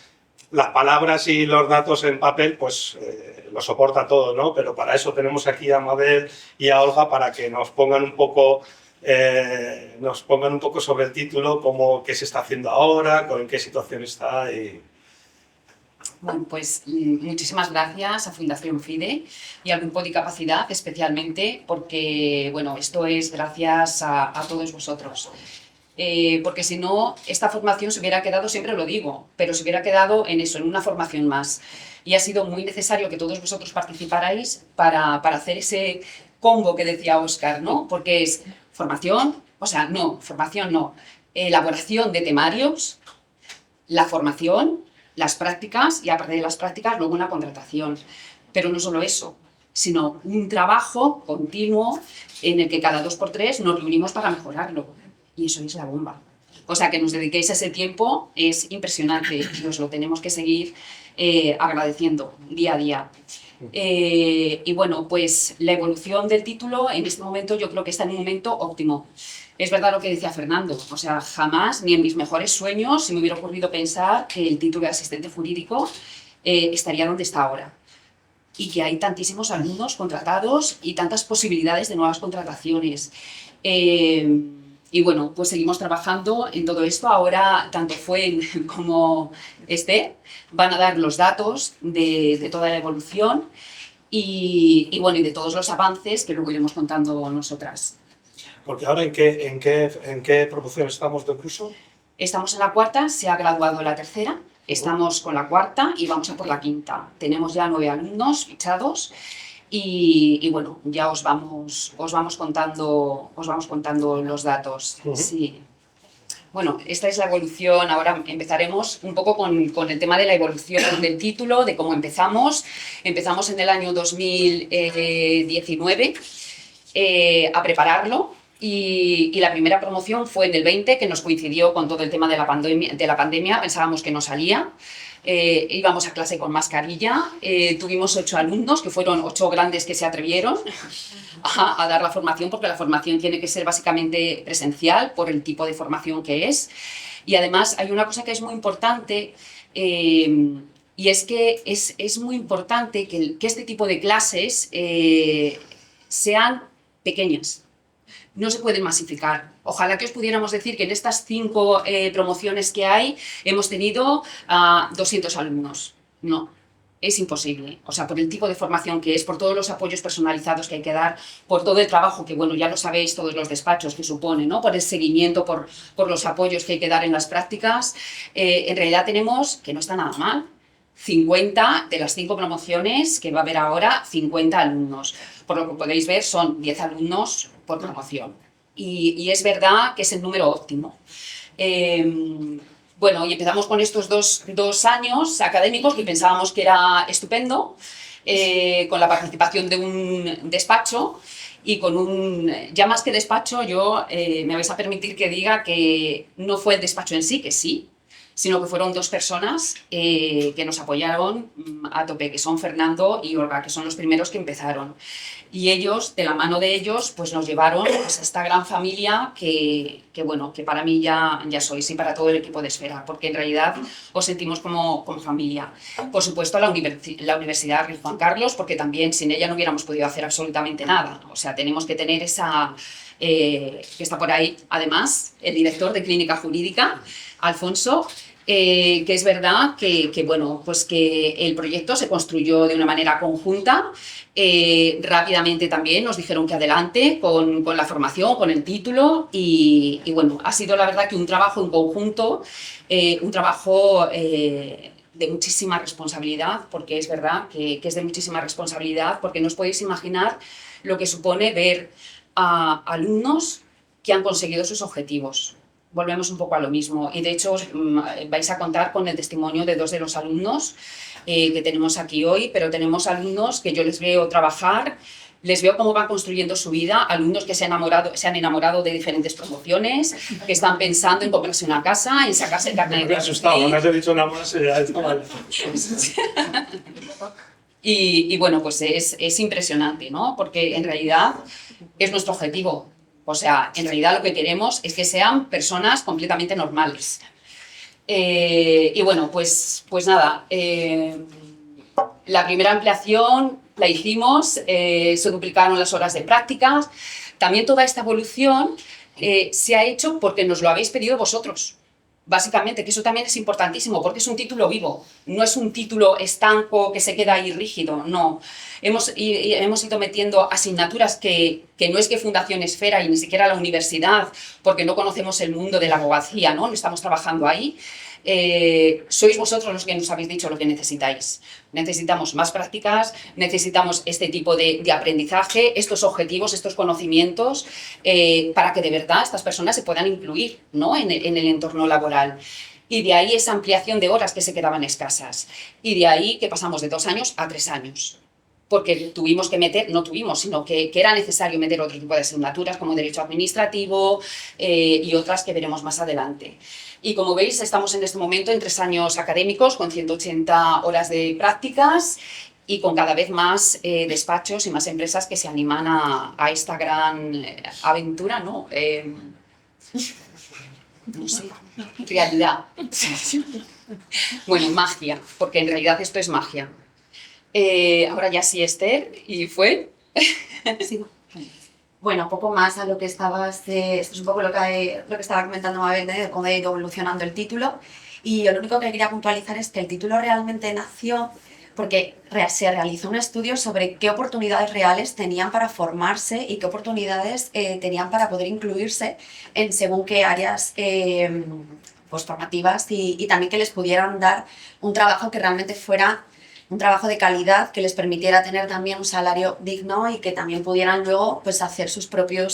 las palabras y los datos en papel, pues lo soporta todo, ¿no? Pero para eso tenemos aquí a Mabel y a Olga para que nos pongan un poco sobre el título, qué se está haciendo ahora, en qué situación está. Bueno, pues muchísimas gracias a Fundación FIDE y al Grupo de Capacidad especialmente porque, bueno, esto es gracias a todos vosotros. Porque si no, esta formación se hubiera quedado, siempre lo digo, pero se hubiera quedado en eso, en una formación más. Y ha sido muy necesario que todos vosotros participarais para hacer ese combo que decía Óscar, ¿no? Porque es formación, elaboración de temarios, la formación, las prácticas y aparte de las prácticas luego una contratación. Pero no solo eso, sino un trabajo continuo en el que cada 2 por 3 nos reunimos para mejorarlo. Y eso es la bomba. O sea, que nos dediquéis ese tiempo es impresionante y os lo tenemos que seguir agradeciendo día a día. Y bueno, pues la evolución del título en este momento yo creo que está en un momento óptimo. Es verdad lo que decía Fernando, o sea, jamás, ni en mis mejores sueños, se me hubiera ocurrido pensar que el título de asistente jurídico estaría donde está ahora. Y que hay tantísimos alumnos contratados y tantas posibilidades de nuevas contrataciones. Y bueno, pues seguimos trabajando en todo esto. Ahora, tanto Fuen como van a dar los datos de toda la evolución y bueno, y de todos los avances que luego iremos contando nosotras. Porque ahora, ¿en qué promoción estamos del curso? Estamos en la 4ª, se ha graduado la 3ª Estamos con la cuarta y vamos a por la quinta. Tenemos ya 9 alumnos fichados y bueno, ya os vamos contando los datos. Sí. Bueno, esta es la evolución. Ahora empezaremos un poco con el tema de la evolución del título, de cómo empezamos. Empezamos en el año 2019 a prepararlo. Y la primera promoción fue en el 20, que nos coincidió con todo el tema de la pandemia. Pensábamos que no salía. Íbamos a clase con mascarilla. Tuvimos 8 alumnos, que fueron 8 grandes que se atrevieron a dar la formación, porque la formación tiene que ser básicamente presencial por el tipo de formación que es. Y además hay una cosa que es muy importante, y es que es muy importante que este tipo de clases sean pequeñas. No se pueden masificar. Ojalá que os pudiéramos decir que en estas 5 promociones que hay hemos tenido 200 alumnos. No, es imposible. O sea, por el tipo de formación que es, por todos los apoyos personalizados que hay que dar, por todo el trabajo que, bueno, ya lo sabéis todos los despachos que supone, ¿no? Por el seguimiento, por los apoyos que hay que dar en las prácticas. En realidad tenemos, que no está nada mal, 50 de las 5 promociones que va a haber ahora, 50 alumnos. Por lo que podéis ver, son 10 alumnos por promoción. Y es verdad que es el número óptimo. Bueno, y empezamos con estos dos años académicos que pensábamos que era estupendo, con la participación de un despacho y con ya más que despacho, me vais a permitir que diga que no fue el despacho en sí, que sí, sino que fueron 2 personas que nos apoyaron a tope, que son Fernando y Olga, que son los primeros que empezaron. Y ellos, de la mano de ellos, pues nos llevaron pues, a esta gran familia que para mí ya sois y para todo el equipo de Esfera, porque en realidad os sentimos como familia. Por supuesto, la Universidad Rey Juan Carlos, porque también sin ella no hubiéramos podido hacer absolutamente nada. O sea, tenemos que tener esa... que está por ahí, además, el director de Clínica Jurídica, Alfonso, que es verdad que el proyecto se construyó de una manera conjunta. Rápidamente también nos dijeron que adelante con la formación, con el título y bueno, ha sido la verdad que un trabajo en conjunto, un trabajo de muchísima responsabilidad, porque es verdad que es de muchísima responsabilidad, porque no os podéis imaginar lo que supone ver a alumnos que han conseguido sus objetivos. Volvemos un poco a lo mismo y de hecho vais a contar con el testimonio de 2 de los alumnos que tenemos aquí hoy, pero tenemos alumnos que yo les veo trabajar, les veo cómo van construyendo su vida, alumnos que se han enamorado de diferentes promociones, que están pensando en comprarse una casa, en sacarse el carnet de... Me he asustado, no me has dicho enamorarse ya. Y bueno, pues es impresionante, ¿no? Porque en realidad es nuestro objetivo. O sea, en realidad lo que queremos es que sean personas completamente normales. Y bueno, pues nada, la primera ampliación la hicimos, se duplicaron las horas de prácticas. También toda esta evolución se ha hecho porque nos lo habéis pedido vosotros. Básicamente, que eso también es importantísimo, porque es un título vivo, no es un título estanco que se queda ahí rígido, no. Hemos ido metiendo asignaturas que no es que Fundación Esfera y ni siquiera la universidad, porque no conocemos el mundo de la abogacía, ¿no? No estamos trabajando ahí. Sois vosotros los que nos habéis dicho lo que necesitáis. Necesitamos más prácticas, necesitamos este tipo de aprendizaje, estos objetivos, estos conocimientos, para que de verdad estas personas se puedan incluir, ¿no? en el entorno laboral. Y de ahí esa ampliación de horas que se quedaban escasas. Y de ahí que pasamos de 2 años a 3 años. Porque tuvimos que meter, no tuvimos, sino que era necesario meter otro tipo de asignaturas como Derecho Administrativo y otras que veremos más adelante. Y como veis, estamos en este momento en 3 años académicos con 180 horas de prácticas y con cada vez más despachos y más empresas que se animan a esta gran aventura, ¿no? No sé, realidad. Bueno, magia, porque en realidad esto es magia. Ahora ya sí, Esther, y fue. Sí. Bueno, poco más a lo que estabas, esto es un poco lo que estaba comentando Mabel, de cómo ha ido evolucionando el título. Y lo único que quería puntualizar es que el título realmente nació porque se realizó un estudio sobre qué oportunidades reales tenían para formarse y qué oportunidades tenían para poder incluirse en según qué áreas pues, formativas y también que les pudieran dar un trabajo que realmente fuera un trabajo de calidad, que les permitiera tener también un salario digno y que también pudieran luego pues, hacer su propio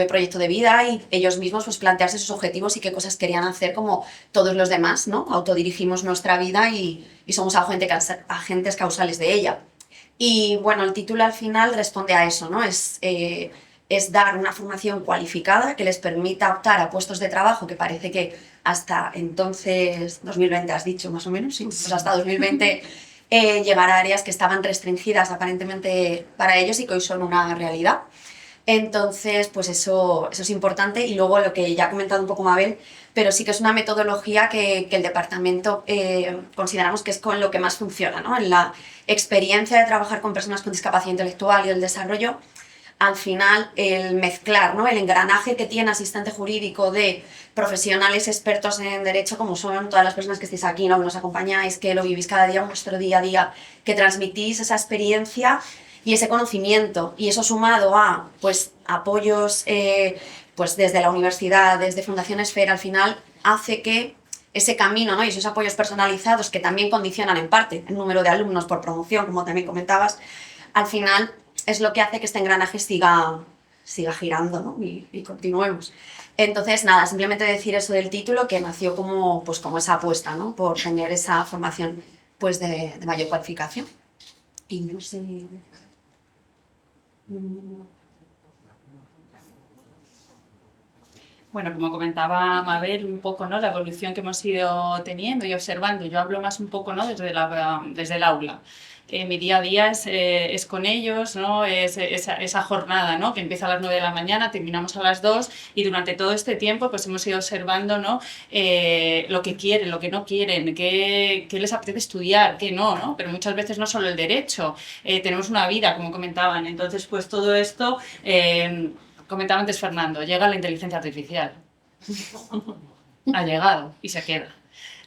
proyecto de vida y ellos mismos pues, plantearse sus objetivos y qué cosas querían hacer como todos los demás, ¿no? Autodirigimos nuestra vida y somos agentes causales de ella. Y bueno, el título al final responde a eso, ¿no? Es dar una formación cualificada que les permita optar a puestos de trabajo que parece que hasta entonces, 2020 has dicho más o menos, sí, pues hasta 2020 llegar a áreas que estaban restringidas aparentemente para ellos y que hoy son una realidad. Entonces, pues eso es importante y luego lo que ya ha comentado un poco Mabel, pero sí que es una metodología que el departamento consideramos que es con lo que más funciona, ¿no? En la experiencia de trabajar con personas con discapacidad intelectual y el desarrollo, al final el mezclar, ¿no? El engranaje que tiene asistente jurídico de profesionales expertos en derecho, como son todas las personas que estáis aquí, ¿no? Que nos acompañáis, que lo vivís cada día en vuestro día a día, que transmitís esa experiencia y ese conocimiento, y eso sumado a pues, apoyos pues, desde la universidad, desde Fundación Esfera, al final hace que ese camino, ¿no? Y esos apoyos personalizados que también condicionan en parte el número de alumnos por promoción, como también comentabas, al final es lo que hace que este engranaje siga girando, ¿no? y continuemos. Entonces, nada, simplemente decir eso del título, que nació como, pues, como esa apuesta, ¿no? Por tener esa formación pues, de mayor cualificación. Y no sé... Bueno, como comentaba Mabel, un poco, ¿no? La evolución que hemos ido teniendo y observando. Yo hablo más un poco, ¿no? desde el aula. Mi día a día es con ellos, ¿no? Es esa jornada, ¿no? Que empieza a las 9 de la mañana, terminamos a las 2 y durante todo este tiempo pues hemos ido observando, ¿no? Lo que quieren, lo que no quieren, qué les apetece estudiar, qué no, ¿no? Pero muchas veces no solo el derecho, tenemos una vida, como comentaban. Entonces, pues todo esto, comentaba antes Fernando, llega la inteligencia artificial. Ha llegado y se queda.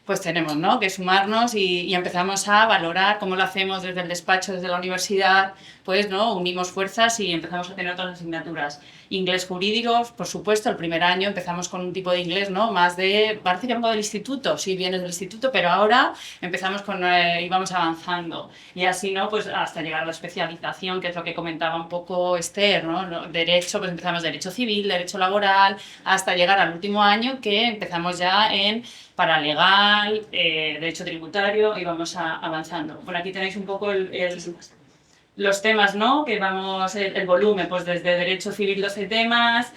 Pues tenemos, ¿no? Que sumarnos y empezamos a valorar cómo lo hacemos desde el despacho, desde la universidad, pues, ¿no? Unimos fuerzas y empezamos a tener otras asignaturas. Inglés jurídicos, por supuesto, el primer año empezamos con un tipo de inglés, ¿no? Más de, parece que vengo del instituto, sí, vienes del instituto, pero ahora empezamos con, íbamos avanzando. Y así, ¿no? Pues hasta llegar a la especialización, que es lo que comentaba un poco Esther, ¿no? Derecho, pues empezamos derecho civil, derecho laboral, hasta llegar al último año que empezamos ya en paralegal, derecho tributario y vamos avanzando. Por aquí tenéis un poco los temas, ¿no? Que vamos, el volumen, pues desde derecho civil 12 temas,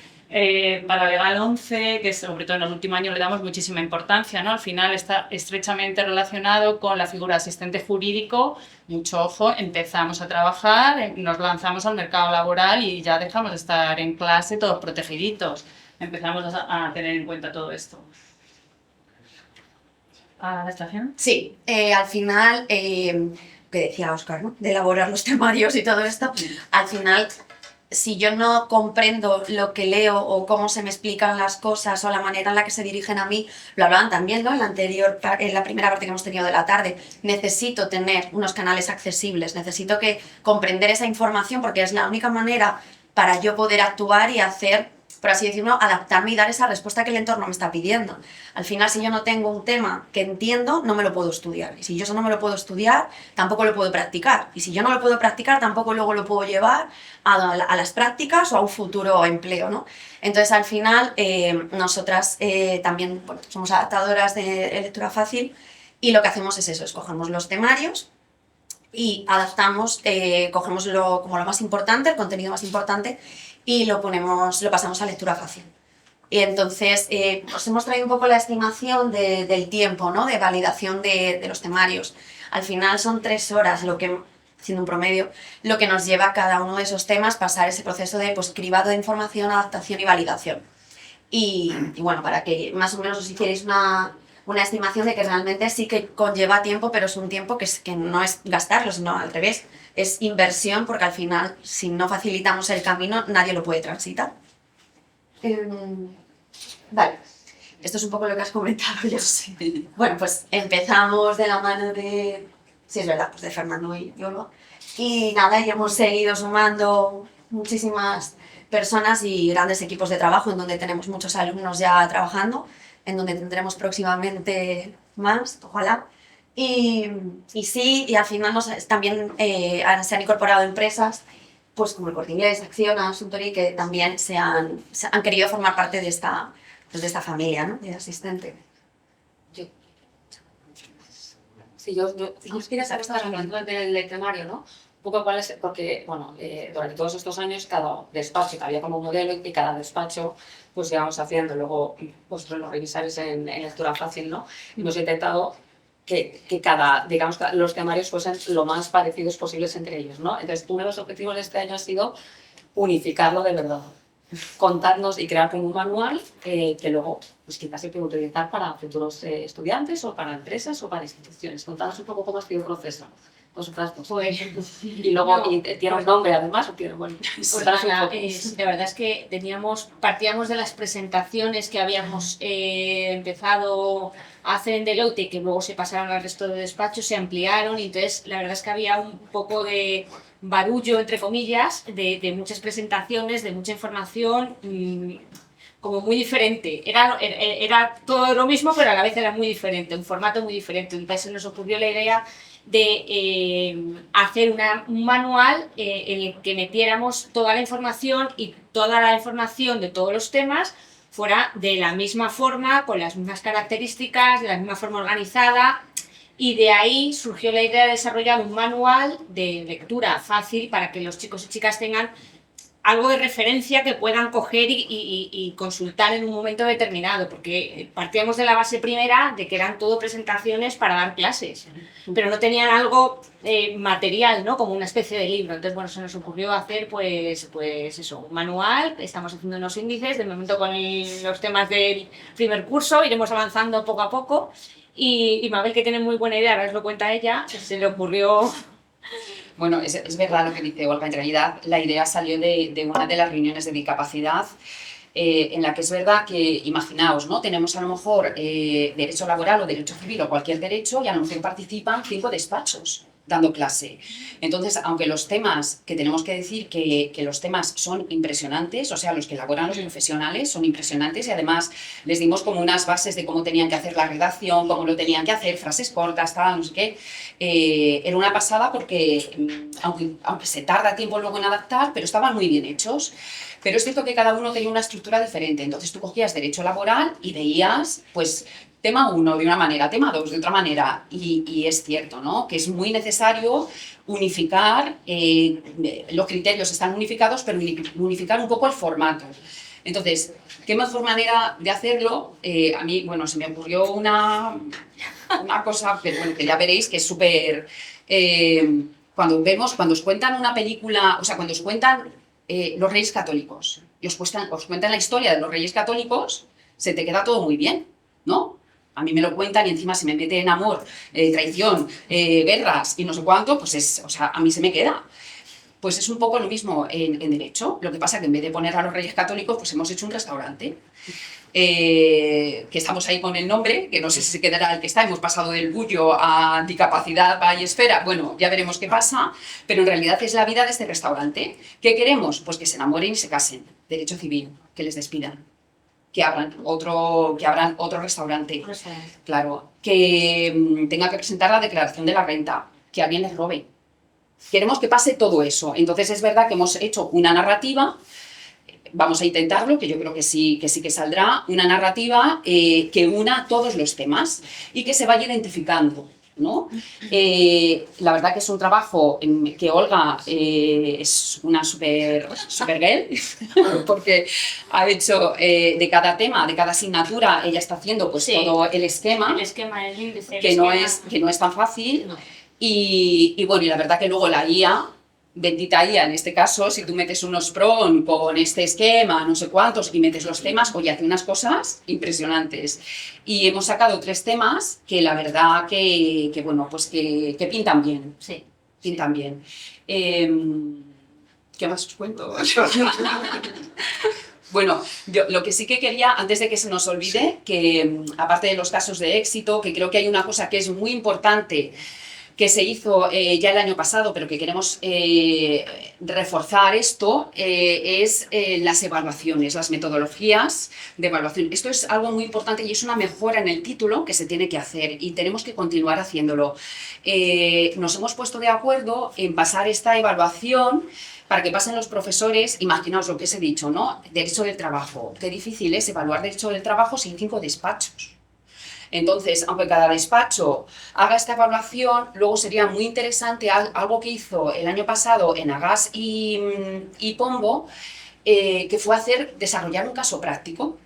paralegal 11, que sobre todo en el último año le damos muchísima importancia, ¿no? Al final está estrechamente relacionado con la figura de asistente jurídico, mucho ojo, empezamos a trabajar, nos lanzamos al mercado laboral y ya dejamos de estar en clase todos protegiditos, empezamos a tener en cuenta todo esto. ¿A la estación? Sí, al final, que decía Óscar, ¿no? De elaborar los temarios y todo esto, al final, si yo no comprendo lo que leo o cómo se me explican las cosas o la manera en la que se dirigen a mí, lo hablaban también, ¿no? En la primera parte que hemos tenido de la tarde, necesito tener unos canales accesibles, necesito comprender esa información porque es la única manera para yo poder actuar y hacer, por así decirlo, adaptarme y dar esa respuesta que el entorno me está pidiendo. Al final, si yo no tengo un tema que entiendo, no me lo puedo estudiar. Y si yo eso no me lo puedo estudiar, tampoco lo puedo practicar. Y si yo no lo puedo practicar, tampoco luego lo puedo llevar a las prácticas o a un futuro empleo, ¿no? Entonces, al final, nosotras también somos adaptadoras de lectura fácil y lo que hacemos es eso, escogemos los temarios y adaptamos, cogemos como lo más importante, el contenido más importante, y lo pasamos a lectura fácil. Y entonces os hemos traído un poco la estimación del tiempo, ¿no? De validación de los temarios. Al final son 3 horas, siendo un promedio, lo que nos lleva a cada uno de esos temas pasar ese proceso de pues, cribado de información, adaptación y validación. Y bueno, para que más o menos os hicierais una estimación de que realmente sí que conlleva tiempo, pero es un tiempo que no es gastarlo, sino al revés. Es inversión porque al final, si no facilitamos el camino, nadie lo puede transitar. Vale, esto es un poco lo que has comentado, yo sé. Bueno, pues empezamos de la mano de, sí es verdad, pues de Fernando y Olga. Y nada, y hemos seguido sumando muchísimas personas y grandes equipos de trabajo en donde tenemos muchos alumnos ya trabajando. en donde tendremos próximamente más, ojalá. Y sí, y al final también se han incorporado empresas pues como el Corte Inglés, Acciona, Suntory, que también se han querido formar parte de esta familia, ¿no?, de asistente. Sí, yo quería saber, estabas hablando del temario, ¿no? Un poco cuál es, porque, bueno, durante todos estos años, cada despacho, que había como un modelo y cada despacho, pues íbamos haciendo, luego vosotros lo revisáis en lectura fácil, ¿no? Hemos intentado que digamos, los temarios fuesen lo más parecidos posibles entre ellos, ¿no? Entonces, uno de los objetivos de este año ha sido unificarlo de verdad, contarnos y crear como un manual que luego pues quizás se puede utilizar para futuros estudiantes o para empresas o para instituciones. Contanos un poco cómo ha sido el proceso. Vosotras dos. Pues, y luego tiene un nombre además, o tiene, bueno, pues nada, la verdad es que partíamos de las presentaciones que habíamos empezado a hacer en Deloitte y que luego se pasaron al resto de despachos, se ampliaron y entonces la verdad es que había un poco de barullo, entre comillas, de muchas presentaciones, de mucha información, como muy diferente. Era todo lo mismo, pero a la vez era muy diferente, un formato muy diferente. Entonces se nos ocurrió la idea de hacer un manual en el que metiéramos toda la información y toda la información de todos los temas fuera de la misma forma, con las mismas características, de la misma forma organizada, y de ahí surgió la idea de desarrollar un manual de lectura fácil para que los chicos y chicas tengan algo de referencia que puedan coger y consultar en un momento determinado, porque partíamos de la base primera de que eran todo presentaciones para dar clases, pero no tenían algo material, ¿no?, como una especie de libro. Entonces, bueno, se nos ocurrió hacer pues eso, un manual. Estamos haciendo unos índices, de momento con los temas del primer curso, iremos avanzando poco a poco, y Mabel, que tiene muy buena idea, ahora os lo cuenta ella, se le ocurrió... Bueno, es verdad lo que dice Olga. En realidad, la idea salió de una de las reuniones de discapacidad, en la que es verdad que, imaginaos, ¿no?, tenemos a lo mejor derecho laboral o derecho civil o cualquier derecho, y a lo mejor participan 5 despachos dando clase. Entonces, aunque los temas, que tenemos que decir que los temas son impresionantes, o sea, los que elaboran los profesionales son impresionantes, y además les dimos como unas bases de cómo tenían que hacer la redacción, cómo lo tenían que hacer, frases cortas, tal, no sé qué. Era una pasada porque, aunque se tarda tiempo luego en adaptar, pero estaban muy bien hechos. Pero es cierto que cada uno tenía una estructura diferente. Entonces tú cogías derecho laboral y veías, pues, tema 1 de una manera, tema 2 de otra manera, y es cierto, ¿no?, que es muy necesario unificar, los criterios están unificados, pero unificar un poco el formato. Entonces, ¿qué mejor manera de hacerlo? A mí, bueno, se me ocurrió una cosa, pero bueno, que ya veréis que es súper... cuando os cuentan una película, o sea, cuando os cuentan los Reyes Católicos, y os cuentan la historia de los Reyes Católicos, se te queda todo muy bien, ¿no? A mí me lo cuentan y encima se me mete en amor, traición, guerras y no sé cuánto, pues o sea, a mí se me queda. Pues es un poco lo mismo en derecho. Lo que pasa es que en vez de poner a los Reyes Católicos, pues hemos hecho un restaurante. Que estamos ahí con el nombre, que no sé si se quedará el que está, hemos pasado del bullo a discapacidad, y esfera, bueno, ya veremos qué pasa, pero en realidad es la vida de este restaurante. ¿Qué queremos? Pues que se enamoren y se casen, derecho civil, que les despidan, que abran otro restaurante, claro, que tenga que presentar la declaración de la renta, que alguien les robe. Queremos que pase todo eso. Entonces es verdad que hemos hecho una narrativa, vamos a intentarlo, que yo creo que sí que saldrá, una narrativa que una todos los temas y que se vaya identificando, ¿no? La verdad que es un trabajo que Olga es una super girl, porque ha hecho de cada tema, de cada asignatura, ella está haciendo pues todo el esquema, el índice, que no es tan fácil. No. Y bueno, y la verdad que luego la IA, bendita IA en este caso, si tú metes unos PRON con este esquema, no sé cuántos, y metes los temas, oye, hace unas cosas impresionantes. Y hemos sacado 3 temas que la verdad que bueno, pues que pintan bien. Sí. Pintan bien. ¿Qué más os cuento? Bueno, yo lo que sí que quería, antes de que se nos olvide, que aparte de los casos de éxito, que creo que hay una cosa que es muy importante que se hizo ya el año pasado, pero que queremos reforzar esto, es las evaluaciones, las metodologías de evaluación. Esto es algo muy importante y es una mejora en el título que se tiene que hacer y tenemos que continuar haciéndolo. Nos hemos puesto de acuerdo en pasar esta evaluación para que pasen los profesores. Imaginaos lo que os he dicho, ¿no? Derecho del trabajo. Qué difícil es evaluar derecho del trabajo sin 5 despachos. Entonces, aunque cada despacho haga esta evaluación, luego sería muy interesante algo que hizo el año pasado en Agas y Pombo, que fue desarrollar un caso práctico.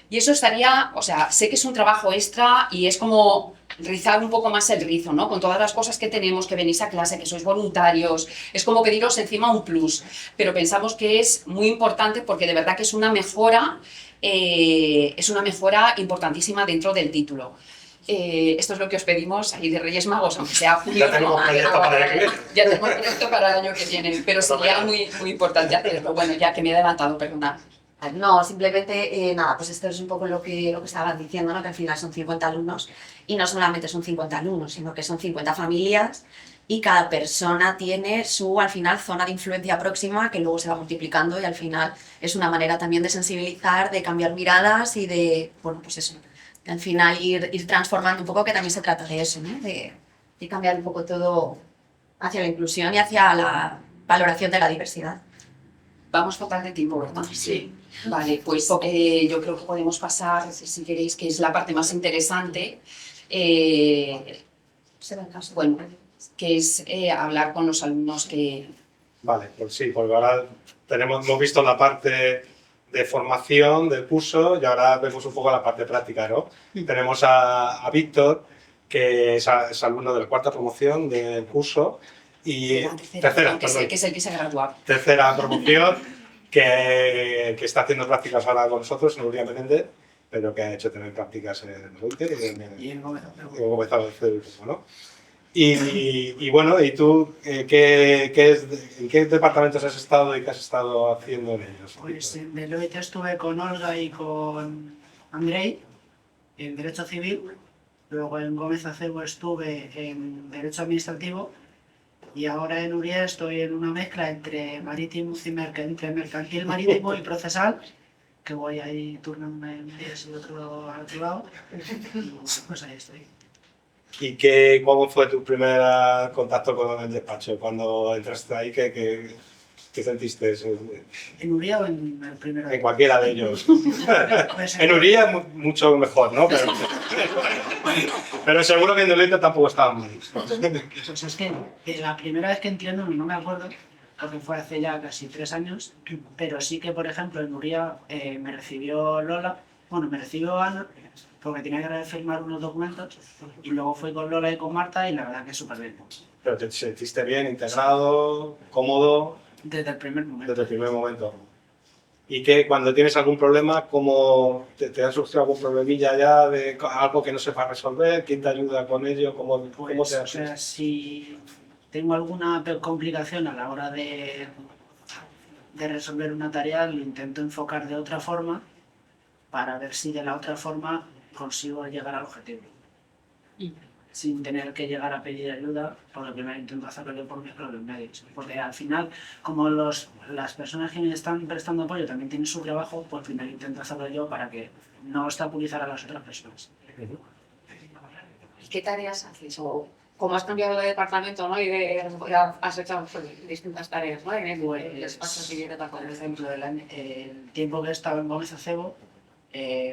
Y eso estaría, o sea, sé que es un trabajo extra y es como rizar un poco más el rizo, ¿no? Con todas las cosas que tenemos, que venís a clase, que sois voluntarios, es como que diros encima un plus, pero pensamos que es muy importante porque de verdad que es una mejora importantísima dentro del título. Esto es lo que os pedimos ahí de Reyes Magos, aunque sea julio. Ya tenemos proyecto para el año que viene. Ya tenemos proyecto para el año que viene, pero sería muy, muy importante hacerlo. Bueno, ya que me he adelantado, perdonad. No, simplemente, nada, pues esto es un poco lo que estaban diciendo, ¿no? Que al final son 50 alumnos y no solamente son 50 alumnos, sino que son 50 familias y cada persona tiene su, al final, zona de influencia próxima que luego se va multiplicando y al final es una manera también de sensibilizar, de cambiar miradas y de, bueno, pues eso, de al final ir transformando un poco, que también se trata de eso, ¿no? De cambiar un poco todo hacia la inclusión y hacia la valoración de la diversidad. Vamos fatal de tiempo, ¿verdad? Sí. Vale, pues yo creo que podemos pasar, si queréis, que es la parte más interesante, bueno, que es hablar con los alumnos que... Vale, pues sí, porque ahora hemos visto la parte de formación del curso y ahora vemos un poco la parte práctica, ¿no? Tenemos a Víctor, que es alumno de la 4ª promoción del curso, y tercera, que es el que se gradúa. Tercera promoción, que está haciendo prácticas ahora con nosotros en Uría Menéndez, pero que ha hecho también prácticas en Reute y en Gómez Acevedo, ¿no? Y bueno, ¿y tú en qué departamentos has estado y qué has estado haciendo en ellos? Pues en Deloitte estuve con Olga y con Andrei en Derecho Civil, luego en Gómez Acevedo estuve en Derecho Administrativo y ahora en Uría estoy en una mezcla entre marítimo y entre mercantil, marítimo y procesal, que voy ahí turnándome un día y otro al otro lado, y pues ahí estoy. ¿Y cómo fue tu primer contacto con el despacho? Cuando entraste ahí, ¿qué sentiste? ¿En Uría o en el primero? En cualquiera de ellos. En Uría mucho mejor, ¿no? Pero seguro que en Deloitte tampoco estaba mal. Pues es que la primera vez que entré no me acuerdo, porque fue hace ya casi 3 años, pero sí que, por ejemplo, en Uría me recibió Lola, bueno, me recibió Ana, porque tenía que firmar unos documentos, y luego fui con Lola y con Marta, y la verdad que súper bien. ¿Pero te sentiste bien, integrado, cómodo? Desde el primer momento. Desde el primer momento. ¿Y que cuando tienes algún problema, cómo te han surgido algún problemilla ya de algo que no sepas resolver? ¿Quién te ayuda con ello? ¿Cómo te o sea, si tengo alguna complicación a la hora de resolver una tarea, lo intento enfocar de otra forma para ver si de la otra forma consigo llegar al objetivo. Sin tener que llegar a pedir ayuda, porque primero intento hacerlo yo por mis propios medios. Porque al final, como las personas que me están prestando apoyo también tienen su trabajo, pues al final intento hacerlo yo para que no obstaculizar a las otras personas. ¿Y qué tareas haces? O como has cambiado de departamento, ¿no? Y has hecho distintas tareas, ¿no? En el despacho civil de Por ejemplo, el tiempo que he estado en Gómez Acevedo,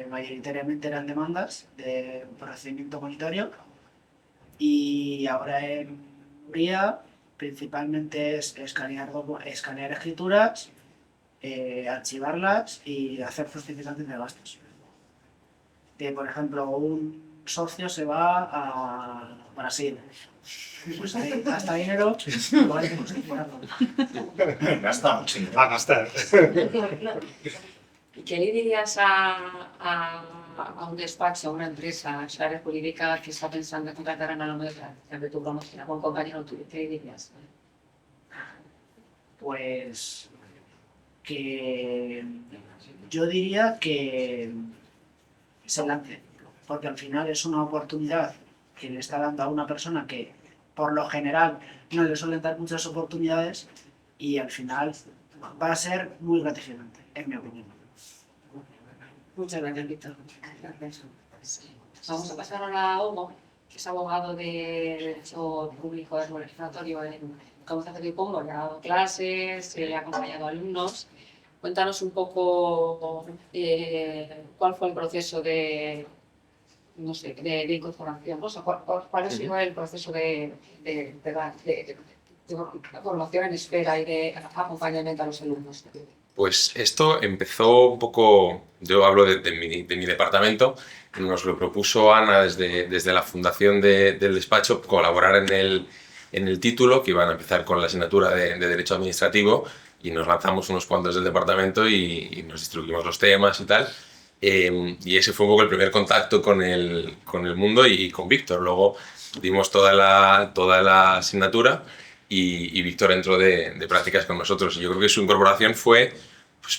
mayoritariamente eran demandas de procedimiento comunitario. Y ahora en Uría principalmente es escanear escrituras, archivarlas y hacer justificantes de gastos. Por ejemplo, un socio se va a Brasil, pues ahí gasta dinero, lo hay que justificarlo. Gasta mucho. Va a gastar. ¿Y qué le dirías a un despacho, a una empresa, a esa área jurídica que está pensando en contratar a una alumno de tu promoción, a un compañero tuyo? ¿Qué le dirías? Pues que yo diría que se lance, porque al final es una oportunidad que le está dando a una persona que por lo general no le suelen dar muchas oportunidades y al final va a ser muy gratificante, en mi opinión. Muchas gracias, Víctor. Gracias. Vamos a pasar ahora a Hugo, que es abogado de Derecho Público Desmonetizatorio en Campus de Pombo, le ha dado clases, le ha acompañado a alumnos. Cuéntanos un poco cuál fue el proceso de incorporación, o sea, cuál ha sido el proceso de formación en espera y de acompañamiento a los alumnos. Pues esto empezó un poco, yo hablo de mi departamento, nos lo propuso Ana desde la fundación del despacho, colaborar en el título, que iban a empezar con la asignatura de Derecho Administrativo, y nos lanzamos unos cuantos del departamento y nos distribuimos los temas y tal. Y ese fue un poco el primer contacto con el mundo y con Víctor. Luego dimos toda la asignatura y Víctor entró de prácticas con nosotros. Y yo creo que su incorporación fue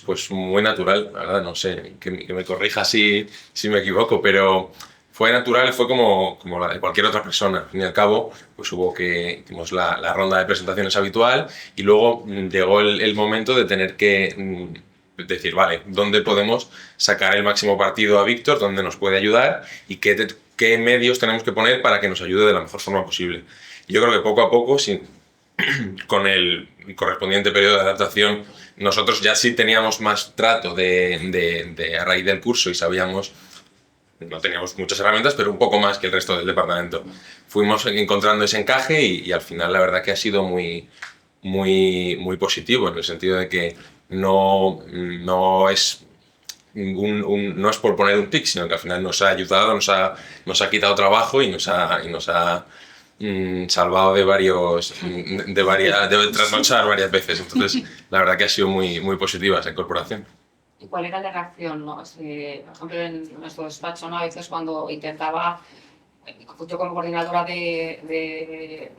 pues muy natural, la verdad, no sé, que me corrija si me equivoco, pero fue natural, fue como la de cualquier otra persona. Al fin y al cabo, pues hicimos la ronda de presentaciones habitual y luego llegó el momento de tener que decir, vale, ¿dónde podemos sacar el máximo partido a Víctor? ¿Dónde nos puede ayudar? ¿Y qué medios tenemos que poner para que nos ayude de la mejor forma posible? Y yo creo que poco a poco, con el correspondiente periodo de adaptación, nosotros ya sí teníamos más trato a raíz del curso y sabíamos, no teníamos muchas herramientas, pero un poco más que el resto del departamento. Fuimos encontrando ese encaje y al final la verdad que ha sido muy positivo, en el sentido de que no es por poner un tic, sino que al final nos ha ayudado, nos ha quitado trabajo y nos ha salvado de trasnochar varias veces. Entonces, la verdad que ha sido muy positiva esa incorporación. ¿Y cuál era la reacción? ¿No? Por ejemplo, en nuestro despacho, ¿no? A veces cuando intentaba, yo como coordinadora de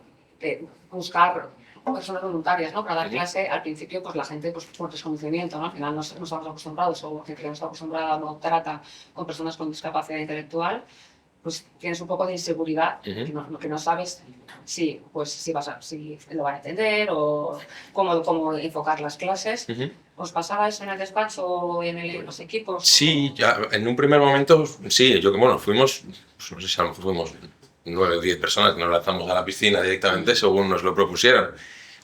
buscar personas voluntarias, ¿no? Para dar clase, al principio pues la gente pues por desconocimiento, ¿no? Al final no estamos acostumbrados, o gente que no está acostumbrada no trata con personas con discapacidad intelectual, pues tienes un poco de inseguridad, que no sabes si lo van a entender o cómo enfocar las clases. ¿Os pasaba eso en el despacho o en los equipos? Sí, ya, en un primer momento, sí, fuimos, pues no sé si a lo mejor fuimos 9 o 10 personas que nos lanzamos a la piscina directamente según nos lo propusieron.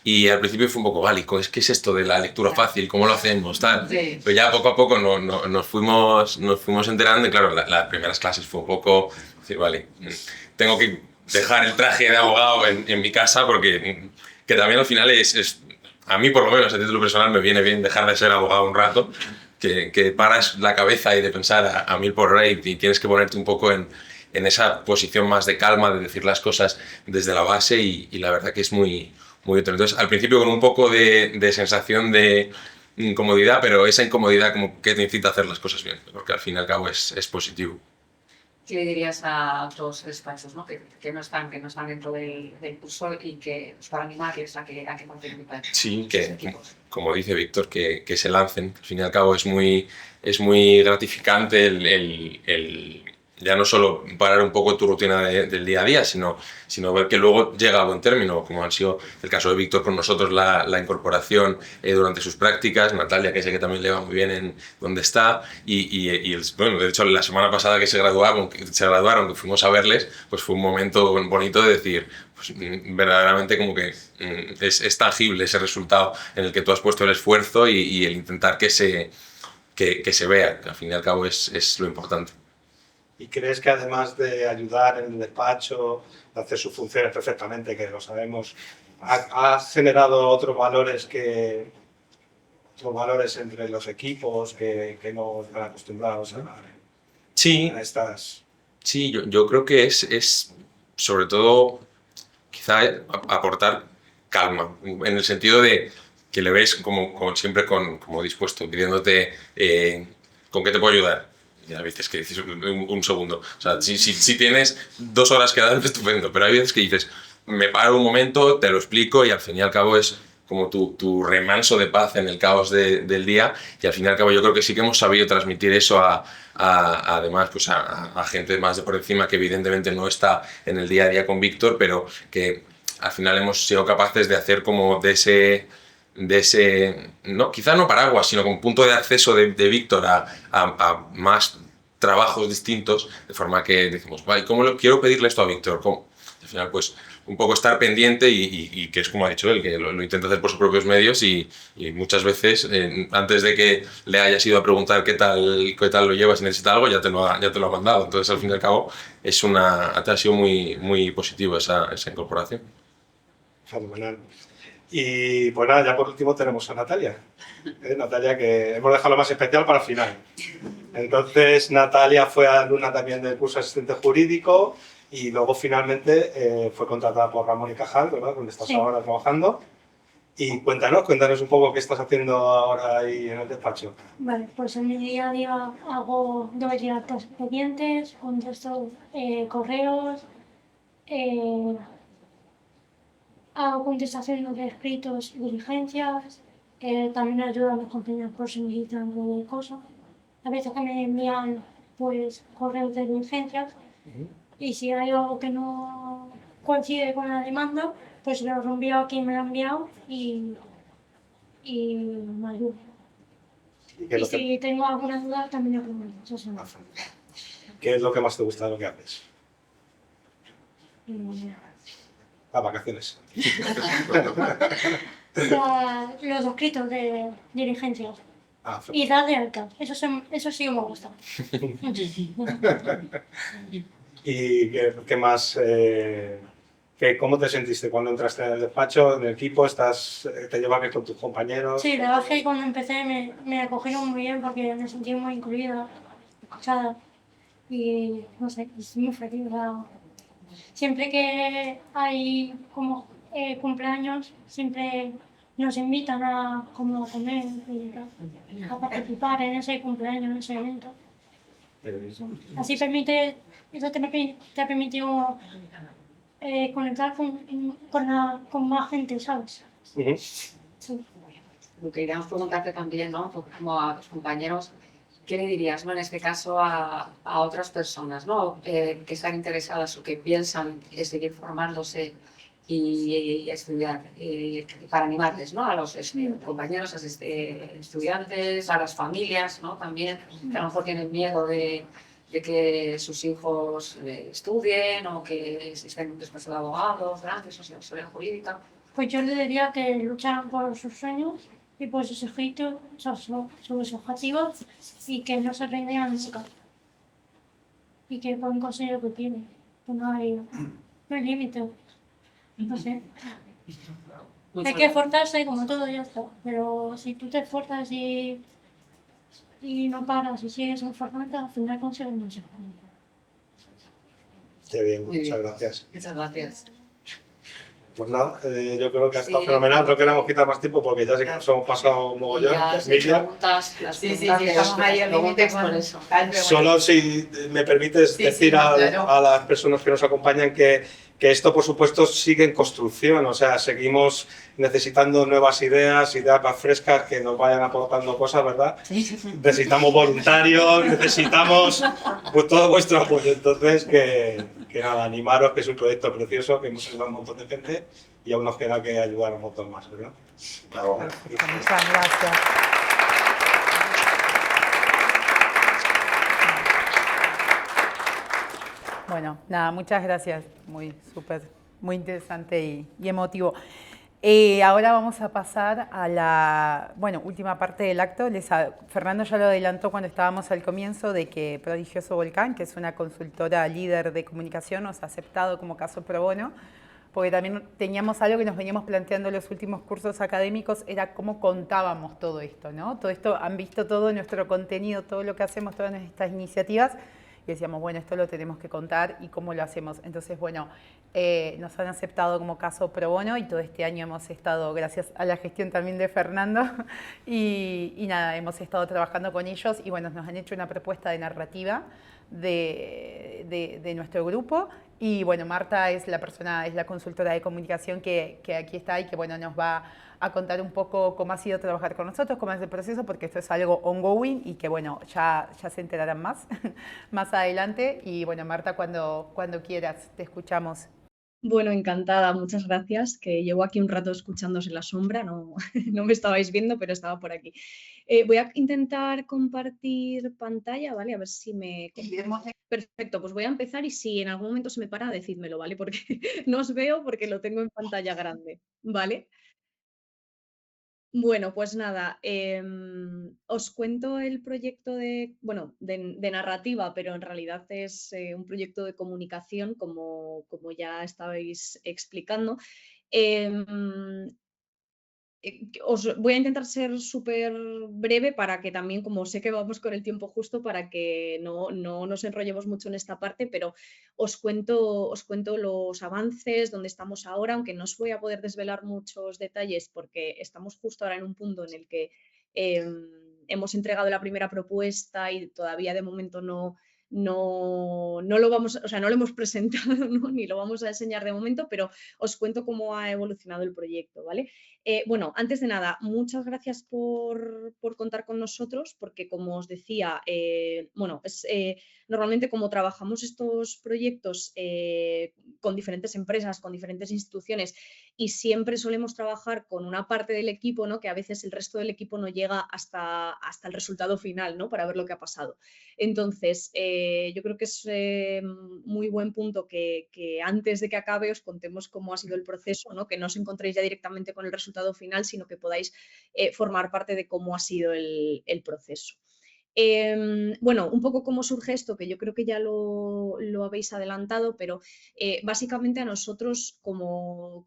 Y al principio fue un poco, vale, ¿qué es esto de la lectura fácil? ¿Cómo lo hacemos? Tal. Sí. Pero ya poco a poco nos fuimos enterando y claro, las primeras clases fue un poco decir, vale, tengo que dejar el traje de abogado en mi casa porque que también al final a mí por lo menos a título personal me viene bien dejar de ser abogado un rato, que paras la cabeza y de pensar a mil por hora y tienes que ponerte un poco en esa posición más de calma, de decir las cosas desde la base y la verdad que es muy útil. Entonces, al principio con un poco de sensación de incomodidad, pero esa incomodidad como que te incita a hacer las cosas bien, porque al fin y al cabo es positivo. ¿Qué le dirías a otros despachos, ¿no? que no están dentro del curso y que para animarles a que participen? Sí, que como dice Víctor, que se lancen. Al fin y al cabo es muy gratificante el ya no solo parar un poco tu rutina del día a día, sino ver que luego llega a buen término, como ha sido el caso de Víctor con nosotros, la incorporación durante sus prácticas, Natalia, que sé que también le va muy bien en donde está, bueno, de hecho la semana pasada que se graduaron, que fuimos a verles, pues fue un momento bonito de decir, pues verdaderamente como que es tangible ese resultado en el que tú has puesto el esfuerzo y el intentar que se vea, que al fin y al cabo es lo importante. ¿Y crees que además de ayudar en el despacho, de hacer sus funciones perfectamente, que lo sabemos, ha generado otros valores entre los equipos que no están acostumbrados a estas? Sí, yo creo que es sobre todo quizá aportar calma, en el sentido de que le ves como siempre como dispuesto, pidiéndote ¿con qué te puedo ayudar? Y a veces que dices un segundo, o sea, si tienes 2 horas que dar, estupendo, pero hay veces que dices, me paro un momento, te lo explico y al fin y al cabo es como tu remanso de paz en el caos del día y al fin y al cabo yo creo que sí que hemos sabido transmitir eso además pues a gente más de por encima que evidentemente no está en el día a día con Víctor, pero que al final hemos sido capaces de hacer como de ese no, quizá no paraguas, sino como punto de acceso de Víctor a más trabajos distintos, de forma que decimos, vale, ¿cómo quiero pedirle esto a Víctor? ¿Cómo? Al final, pues, un poco estar pendiente y que es como ha dicho él, que lo intenta hacer por sus propios medios y muchas veces, antes de que le hayas ido a preguntar qué tal lo llevas, si necesita algo, ya te lo ha mandado. Entonces, al fin y al cabo, ha sido muy positivo esa incorporación. Fenomenal. Y pues nada, ya por último tenemos a Natalia. Natalia, que hemos dejado lo más especial para el final. Entonces, Natalia fue alumna también del curso de asistente jurídico y luego finalmente fue contratada por Ramón y Cajal, ¿verdad? Donde estás ahora trabajando. Y cuéntanos un poco qué estás haciendo ahora ahí en el despacho. Vale, pues en mi día a día doy de altas expedientes, contesto correos, hago contestaciones de escritos y diligencias, también ayudo a los compañeros por si necesitan alguna cosa. A veces que me envían pues correos de diligencias y si hay algo que no coincide con la demanda, pues lo reenvío a quien me lo ha enviado y me ayuda. Y si tengo alguna duda también lo pregunto. ¿Qué es lo que más te gusta de lo que haces? Las vacaciones. Los escritos de diligencias. Y dar de alta. Eso sí que me gusta. ¿Y qué más? ¿Cómo te sentiste cuando entraste en el despacho, en el equipo? ¿Te llevas bien con tus compañeros? Sí, la verdad es que cuando empecé me acogieron muy bien porque me sentí muy incluida, escuchada. Y no sé, es muy feliz. Siempre que hay como cumpleaños, siempre nos invitan a como comer y a participar en ese cumpleaños, en ese evento. Así eso te ha permitido conectar con más gente, ¿sabes? Sí. Lo que queríamos preguntarte también, ¿no? Como a tus compañeros, ¿qué le dirías, ¿no? En este caso a otras personas, ¿no? Que están interesadas o que piensan en seguir formándose y estudiar, para animarles, ¿no? A los compañeros, estudiantes, a las familias, ¿no? También, que a lo mejor tienen miedo de que sus hijos estudien o que estén en un despacho de abogados, grandes, o sea, historia jurídica. Pues yo les diría que lucharan por sus sueños y por sus objetivos y que no se rindan nunca. Y que pueden conseguir lo que quieren, que no hay límite. No sé. Hay que esforzarse como todo, ya está. Pero si tú te esfuerzas y no paras y sigues esforzándote, al final consigues mucho. Qué bien, muchas gracias. Muchas gracias. Pues nada, yo creo que ha estado fenomenal. No queremos quitar más tiempo porque ya sí que nos hemos pasado un mogollón. Las preguntas, estamos ahí al límite con eso. Solo si me permites decir a las personas que nos acompañan que esto, por supuesto, sigue en construcción. O sea, seguimos necesitando nuevas ideas más frescas que nos vayan aportando cosas, ¿verdad? Necesitamos voluntarios, necesitamos pues, todo vuestro apoyo. Entonces, que nada, animaros, que es un proyecto precioso, que hemos ayudado a un montón de gente y aún nos queda que ayudar a un montón más, ¿verdad? Bravo. Muchas gracias. Bueno, nada, muchas gracias. Muy interesante y emotivo. Ahora vamos a pasar a la última parte del acto. Fernando ya lo adelantó cuando estábamos al comienzo de que Prodigioso Volcán, que es una consultora líder de comunicación, nos ha aceptado como caso pro bono, porque también teníamos algo que nos veníamos planteando en los últimos cursos académicos, era cómo contábamos todo esto, ¿no? Todo esto, han visto todo nuestro contenido, todo lo que hacemos, todas nuestras iniciativas, y decíamos, bueno, esto lo tenemos que contar y cómo lo hacemos. Entonces, bueno, nos han aceptado como caso pro bono y todo este año hemos estado, gracias a la gestión también de Fernando, y nada, hemos estado trabajando con ellos y bueno, nos han hecho una propuesta de narrativa de nuestro grupo y bueno, Marta es la consultora de comunicación que aquí está y que bueno, nos va a contar un poco cómo ha sido trabajar con nosotros, cómo es el proceso, porque esto es algo ongoing y que bueno, ya se enterarán más adelante. Y bueno, Marta, cuando quieras, te escuchamos. Bueno, encantada, muchas gracias, que llevo aquí un rato escuchándos en la sombra, no, no me estabais viendo, pero estaba por aquí. Voy a intentar compartir pantalla, ¿vale? A ver si me... Perfecto, pues voy a empezar y si en algún momento se me para, decídmelo, ¿vale? Porque no os veo porque lo tengo en pantalla grande, ¿vale? Bueno, pues nada, os cuento el proyecto de narrativa, pero en realidad es un proyecto de comunicación, como ya estabais explicando. Em, Os voy a intentar ser súper breve para que también, como sé que vamos con el tiempo justo, para que no nos enrollemos mucho en esta parte, pero os cuento los avances, dónde estamos ahora, aunque no os voy a poder desvelar muchos detalles porque estamos justo ahora en un punto en el que hemos entregado la primera propuesta y todavía de momento no lo vamos, o sea, no lo hemos presentado, ¿no? Ni lo vamos a enseñar de momento, pero os cuento cómo ha evolucionado el proyecto, ¿vale? Bueno, antes de nada, muchas gracias por contar con nosotros, porque como os decía, normalmente como trabajamos estos proyectos con diferentes empresas, con diferentes instituciones, y siempre solemos trabajar con una parte del equipo, ¿no? Que a veces el resto del equipo no llega hasta el resultado final, ¿no? Para ver lo que ha pasado. Entonces, yo creo que es muy buen punto que antes de que acabe os contemos cómo ha sido el proceso, ¿no? Que no os encontréis ya directamente con el resultado final, sino que podáis formar parte de cómo ha sido el proceso. Bueno, un poco cómo surge esto, que yo creo que ya lo habéis adelantado, pero básicamente a nosotros como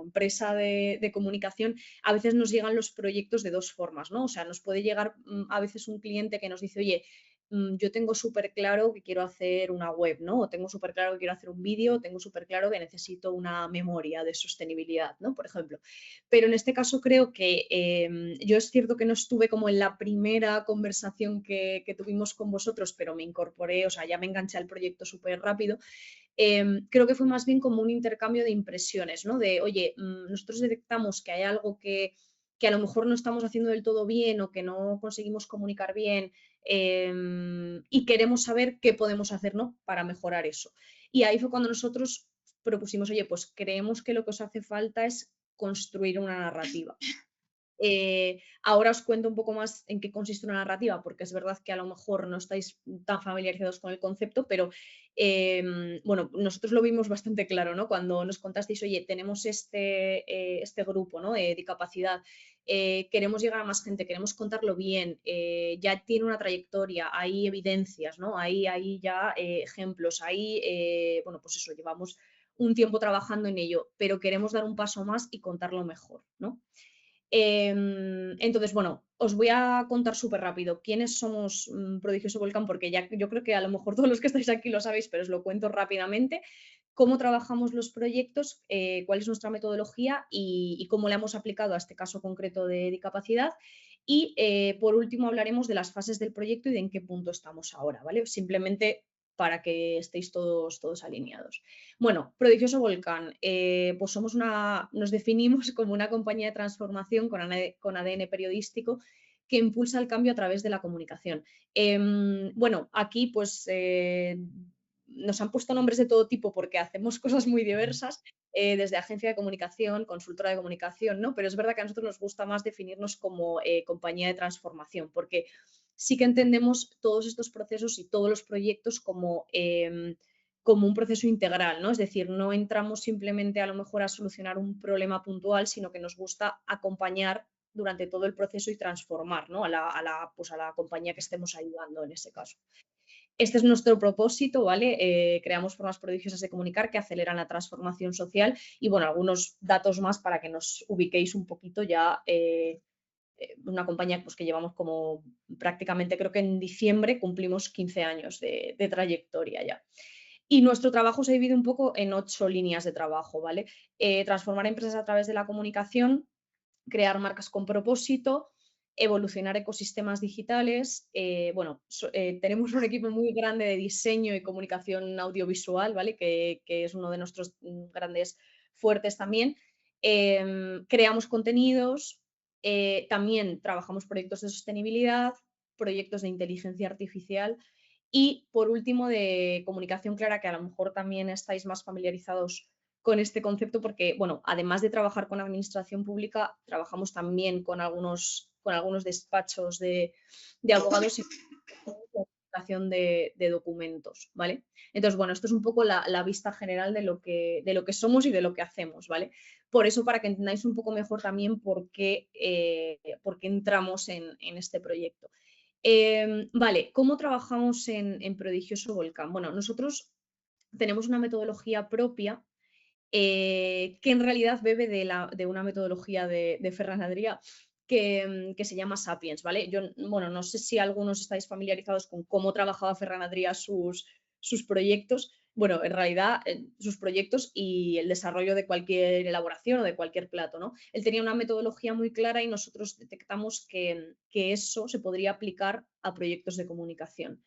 empresa de comunicación a veces nos llegan los proyectos de dos formas, ¿no? O sea, nos puede llegar a veces un cliente que nos dice, oye, yo tengo súper claro que quiero hacer una web, ¿no? O tengo súper claro que quiero hacer un vídeo, tengo súper claro que necesito una memoria de sostenibilidad, ¿no? Por ejemplo. Pero en este caso creo que yo es cierto que no estuve como en la primera conversación que tuvimos con vosotros, pero me incorporé, o sea, ya me enganché al proyecto súper rápido. Creo que fue más bien como un intercambio de impresiones, ¿no? De, oye, nosotros detectamos que hay algo que a lo mejor no estamos haciendo del todo bien o que no conseguimos comunicar bien y queremos saber qué podemos hacer, ¿no? Para mejorar eso. Y ahí fue cuando nosotros propusimos, oye, pues creemos que lo que os hace falta es construir una narrativa. Ahora os cuento un poco más en qué consiste una narrativa, porque es verdad que a lo mejor no estáis tan familiarizados con el concepto, pero bueno, nosotros lo vimos bastante claro, ¿no? Cuando nos contasteis, oye, tenemos este grupo, ¿no? De capacidad, queremos llegar a más gente, queremos contarlo bien, ya tiene una trayectoria, hay evidencias, ¿no? Hay ya ejemplos, bueno, pues eso, llevamos un tiempo trabajando en ello, pero queremos dar un paso más y contarlo mejor, ¿no? Entonces, bueno, os voy a contar súper rápido quiénes somos Prodigioso Volcán, porque ya yo creo que a lo mejor todos los que estáis aquí lo sabéis, pero os lo cuento rápidamente. Cómo trabajamos los proyectos, cuál es nuestra metodología y cómo la hemos aplicado a este caso concreto de discapacidad. Y por último hablaremos de las fases del proyecto y de en qué punto estamos ahora, ¿vale? Simplemente para que estéis todos alineados. Bueno, Prodigioso Volcán, pues nos definimos como una compañía de transformación con ADN periodístico que impulsa el cambio a través de la comunicación. Bueno, aquí pues nos han puesto nombres de todo tipo porque hacemos cosas muy diversas, desde agencia de comunicación, consultora de comunicación, ¿no? Pero es verdad que a nosotros nos gusta más definirnos como compañía de transformación, porque sí que entendemos todos estos procesos y todos los proyectos como un proceso integral, ¿no? Es decir, no entramos simplemente a lo mejor a solucionar un problema puntual, sino que nos gusta acompañar durante todo el proceso y transformar, ¿no? a la compañía que estemos ayudando en ese caso. Este es nuestro propósito, ¿vale? Creamos formas prodigiosas de comunicar que aceleran la transformación social y, bueno, algunos datos más para que nos ubiquéis un poquito ya. Una compañía pues, que llevamos como prácticamente, creo que en diciembre cumplimos 15 años de trayectoria ya. Y nuestro trabajo se divide un poco en 8 líneas de trabajo, ¿vale? Transformar empresas a través de la comunicación, crear marcas con propósito, evolucionar ecosistemas digitales. Tenemos un equipo muy grande de diseño y comunicación audiovisual, ¿vale? Que es uno de nuestros grandes fuertes también. Creamos contenidos, también trabajamos proyectos de sostenibilidad, proyectos de inteligencia artificial y, por último, de comunicación clara, que a lo mejor también estáis más familiarizados con este concepto porque, bueno, además de trabajar con administración pública, trabajamos también con algunos despachos de abogados y presentación de documentos, ¿vale? Entonces, bueno, esto es un poco la vista general de lo que somos y de lo que hacemos, ¿vale? Por eso, para que entendáis un poco mejor también por qué entramos en este proyecto. Vale, ¿cómo trabajamos en Prodigioso Volcán? Bueno, nosotros tenemos una metodología propia que en realidad bebe de una metodología de Ferran Adrià que se llama Sapiens, ¿vale? Yo, bueno, no sé si algunos estáis familiarizados con cómo trabajaba Ferran Adrià sus proyectos. Bueno, en realidad sus proyectos y el desarrollo de cualquier elaboración o de cualquier plato, ¿no? Él tenía una metodología muy clara y nosotros detectamos que eso se podría aplicar a proyectos de comunicación.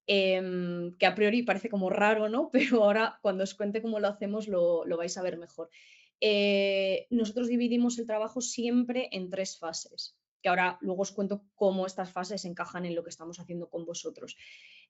Que a priori parece como raro, ¿no? Pero ahora cuando os cuente cómo lo hacemos lo vais a ver mejor. Nosotros dividimos el trabajo siempre en 3 fases, que ahora luego os cuento cómo estas fases encajan en lo que estamos haciendo con vosotros.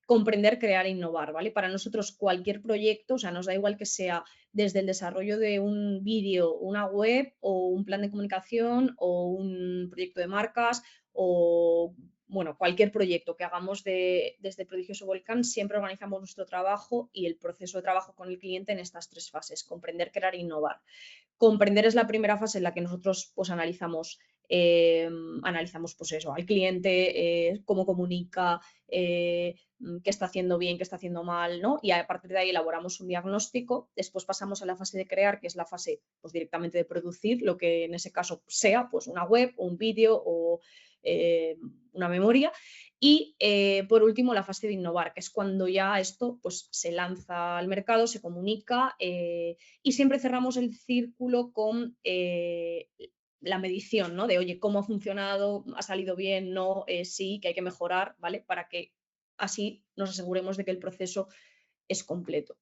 Comprender, crear e innovar, ¿vale? Para nosotros cualquier proyecto, o sea, nos da igual que sea desde el desarrollo de un vídeo, una web o un plan de comunicación o un proyecto de marcas o bueno, cualquier proyecto que hagamos desde Prodigioso Volcán, siempre organizamos nuestro trabajo y el proceso de trabajo con el cliente en estas 3 fases, comprender, crear e innovar. Comprender es la primera fase en la que nosotros pues, analizamos pues eso, al cliente, cómo comunica, qué está haciendo bien, qué está haciendo mal, ¿no? Y a partir de ahí elaboramos un diagnóstico. Después pasamos a la fase de crear, que es la fase pues, directamente de producir, lo que en ese caso sea, pues una web, un vídeo o una memoria. Y por último, la fase de innovar, que es cuando ya esto pues, se lanza al mercado, se comunica y siempre cerramos el círculo con la medición, ¿no? De, oye, ¿cómo ha funcionado? ¿Ha salido bien? No, sí, que hay que mejorar, ¿vale? Para que así nos aseguremos de que el proceso es completo.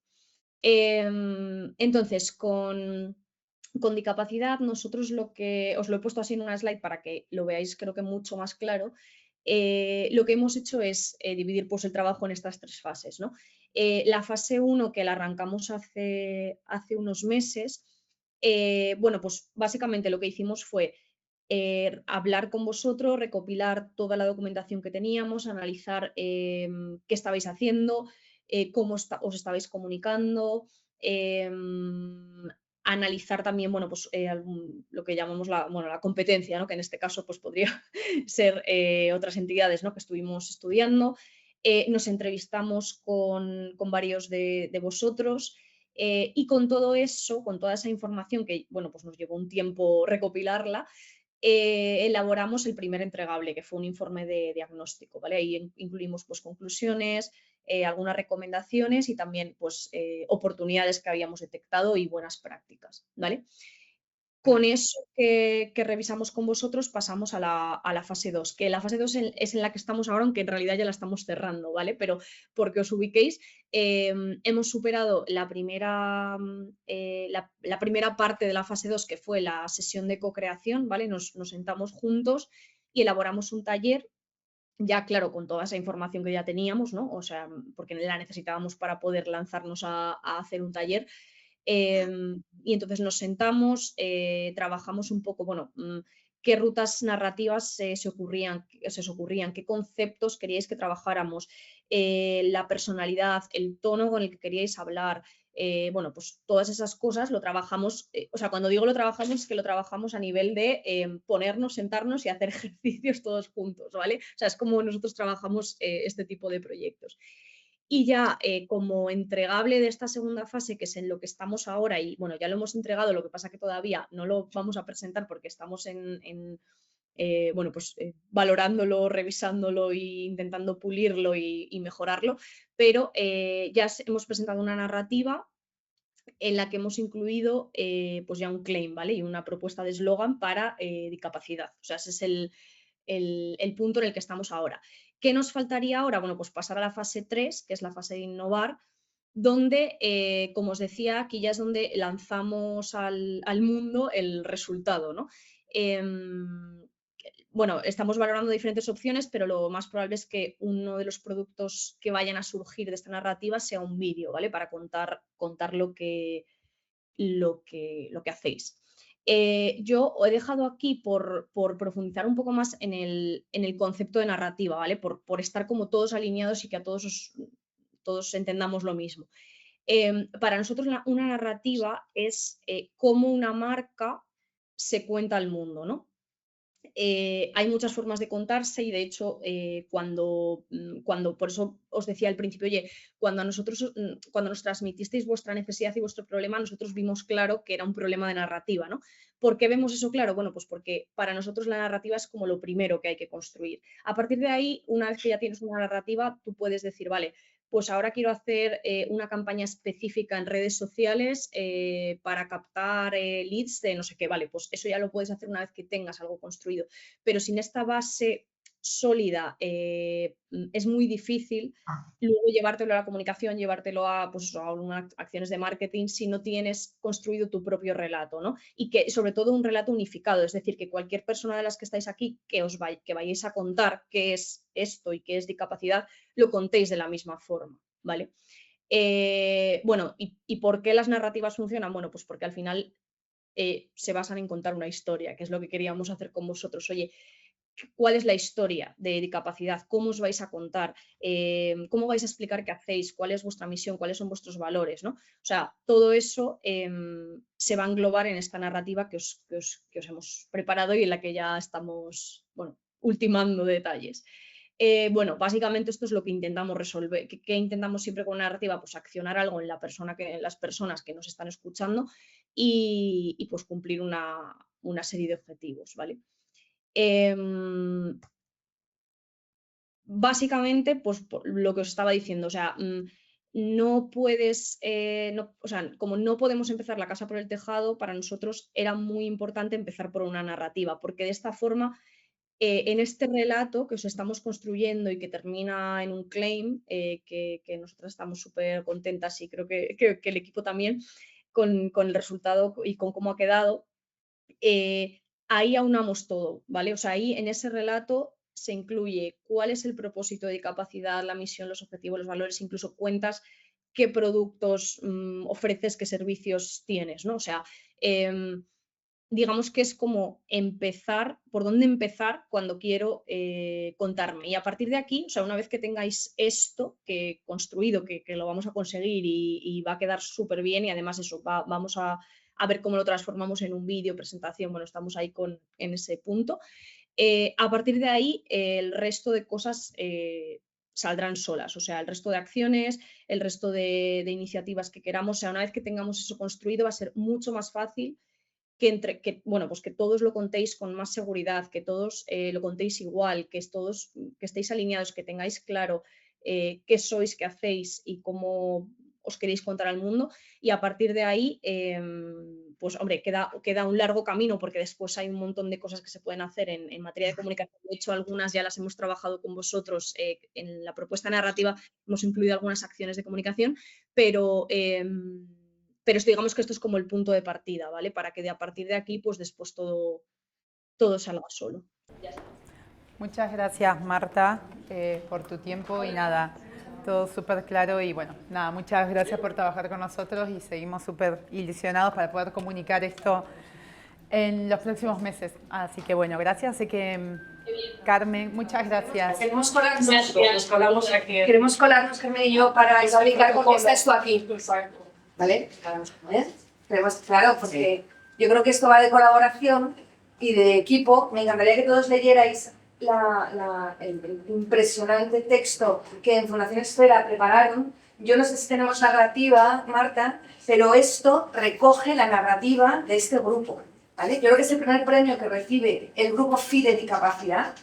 Entonces, con discapacidad, nosotros os lo he puesto así en una slide para que lo veáis creo que mucho más claro. Lo que hemos hecho es dividir pues, el trabajo en estas 3 fases, ¿no? La fase 1, que la arrancamos hace unos meses, bueno, pues básicamente lo que hicimos fue hablar con vosotros, recopilar toda la documentación que teníamos, analizar qué estabais haciendo, cómo os estabais comunicando, analizar también, bueno, pues lo que llamamos la competencia, ¿no? Que en este caso pues podría ser otras entidades, ¿no? Que estuvimos estudiando. Nos entrevistamos con varios de vosotros y con todo eso, con toda esa información que, bueno, pues nos llevó un tiempo recopilarla, elaboramos el primer entregable, que fue un informe de diagnóstico, ¿vale? Ahí incluimos pues, conclusiones, algunas recomendaciones y también pues, oportunidades que habíamos detectado y buenas prácticas, ¿vale? Con eso que revisamos con vosotros pasamos a la fase 2, que la fase 2 es en la que estamos ahora, aunque en realidad ya la estamos cerrando, ¿vale? Pero porque os ubiquéis, hemos superado la primera parte de la fase 2, que fue la sesión de co-creación, ¿vale? Nos sentamos juntos y elaboramos un taller, ya claro, con toda esa información que ya teníamos, ¿no? O sea, porque la necesitábamos para poder lanzarnos a hacer un taller. Y entonces nos sentamos, trabajamos un poco, bueno, qué rutas narrativas se os ocurrían, qué conceptos queríais que trabajáramos, la personalidad, el tono con el que queríais hablar, bueno, pues todas esas cosas lo trabajamos, o sea, cuando digo lo trabajamos es que lo trabajamos a nivel de ponernos, sentarnos y hacer ejercicios todos juntos, ¿vale? O sea, es como nosotros trabajamos este tipo de proyectos. Y ya como entregable de esta segunda fase, que es en lo que estamos ahora, y bueno, ya lo hemos entregado, lo que pasa que todavía no lo vamos a presentar porque estamos bueno, pues valorándolo, revisándolo e intentando pulirlo y mejorarlo, pero ya hemos presentado una narrativa en la que hemos incluido pues ya un claim, ¿vale? Y una propuesta de eslogan para discapacidad. O sea, ese es el punto en el que estamos ahora. ¿Qué nos faltaría ahora? Bueno, pues pasar a la fase 3, que es la fase de innovar, donde, como os decía, aquí ya es donde lanzamos al mundo el resultado, ¿no? Bueno, estamos valorando diferentes opciones, pero lo más probable es que uno de los productos que vayan a surgir de esta narrativa sea un vídeo, ¿vale? Para contar lo que lo que hacéis. Yo he dejado aquí por profundizar un poco más en el concepto de narrativa, ¿vale? Por estar como todos alineados y que a todos entendamos lo mismo. Para nosotros una narrativa es cómo una marca se cuenta al mundo, ¿no? Hay muchas formas de contarse y de hecho cuando por eso os decía al principio, oye, cuando nos transmitisteis vuestra necesidad y vuestro problema, nosotros vimos claro que era un problema de narrativa, ¿no? ¿Por qué vemos eso claro? Bueno, pues porque para nosotros la narrativa es como lo primero que hay que construir. A partir de ahí, una vez que ya tienes una narrativa, tú puedes decir, vale, pues ahora quiero hacer una campaña específica en redes sociales para captar leads de no sé qué, vale, pues eso ya lo puedes hacer una vez que tengas algo construido, pero sin esta base sólida es muy difícil luego llevártelo a la comunicación, llevártelo a, pues, a algunas acciones de marketing si no tienes construido tu propio relato, ¿no? Y que sobre todo un relato unificado, es decir, que cualquier persona de las que estáis aquí que vayáis a contar qué es esto y qué es discapacidad, lo contéis de la misma forma, ¿vale? Bueno, ¿y por qué las narrativas funcionan? Bueno, pues porque al final se basan en contar una historia, que es lo que queríamos hacer con vosotros. Oye, ¿cuál es la historia de discapacidad? ¿Cómo os vais a contar? ¿Cómo vais a explicar qué hacéis? ¿Cuál es vuestra misión? ¿Cuáles son vuestros valores? ¿no? O sea, todo eso se va a englobar en esta narrativa que os hemos preparado y en la que ya estamos, bueno, ultimando detalles. Bueno, básicamente esto es lo que intentamos resolver. ¿Qué intentamos siempre con una narrativa? Pues accionar algo en las personas que nos están escuchando y pues cumplir una serie de objetivos, ¿vale? Básicamente, pues lo que os estaba diciendo, o sea, no puedes, o sea, como no podemos empezar la casa por el tejado, para nosotros era muy importante empezar por una narrativa, porque de esta forma, en este relato que os estamos construyendo y que termina en un claim, que nosotras estamos súper contentas y creo que el equipo también, con el resultado y con cómo ha quedado, ahí aunamos todo, ¿vale? O sea, ahí en ese relato se incluye cuál es el propósito de discapacidad, la misión, los objetivos, los valores, incluso cuentas qué productos ofreces, qué servicios tienes, ¿no? O sea, digamos que es como empezar, por dónde empezar cuando quiero contarme. Y a partir de aquí, o sea, una vez que tengáis esto que construido, que lo vamos a conseguir y va a quedar súper bien y además eso, vamos a ver cómo lo transformamos en un vídeo, presentación, bueno, estamos ahí en ese punto. A partir de ahí, el resto de cosas saldrán solas, o sea, el resto de acciones, el resto de iniciativas que queramos, o sea, una vez que tengamos eso construido va a ser mucho más fácil bueno, pues que todos lo contéis con más seguridad, que todos lo contéis igual, que estéis alineados, que tengáis claro qué sois, qué hacéis y cómo os queréis contar al mundo, y a partir de ahí, pues hombre, queda un largo camino porque después hay un montón de cosas que se pueden hacer en materia de comunicación. De hecho, algunas ya las hemos trabajado con vosotros en la propuesta narrativa, hemos incluido algunas acciones de comunicación, pero digamos que esto es como el punto de partida, ¿vale? Para que a partir de aquí, pues después todo salga solo. Muchas gracias, Marta, por tu tiempo y nada, todo súper claro y bueno, nada, muchas gracias por trabajar con nosotros y seguimos súper ilusionados para poder comunicar esto en los próximos meses. Así que bueno, gracias. Así que, Carmen, muchas gracias. Queremos colarnos, Carmen y yo, para explicar por qué estás tú aquí. ¿Vale? Claro, porque yo creo que esto va de colaboración y de equipo. Me encantaría que todos leyerais el impresionante texto que en Fundación Esfera prepararon. Yo no sé si tenemos narrativa, Marta, pero esto recoge la narrativa de este grupo, ¿vale? Yo creo que es el primer premio que recibe el grupo FIDE Discapacidad,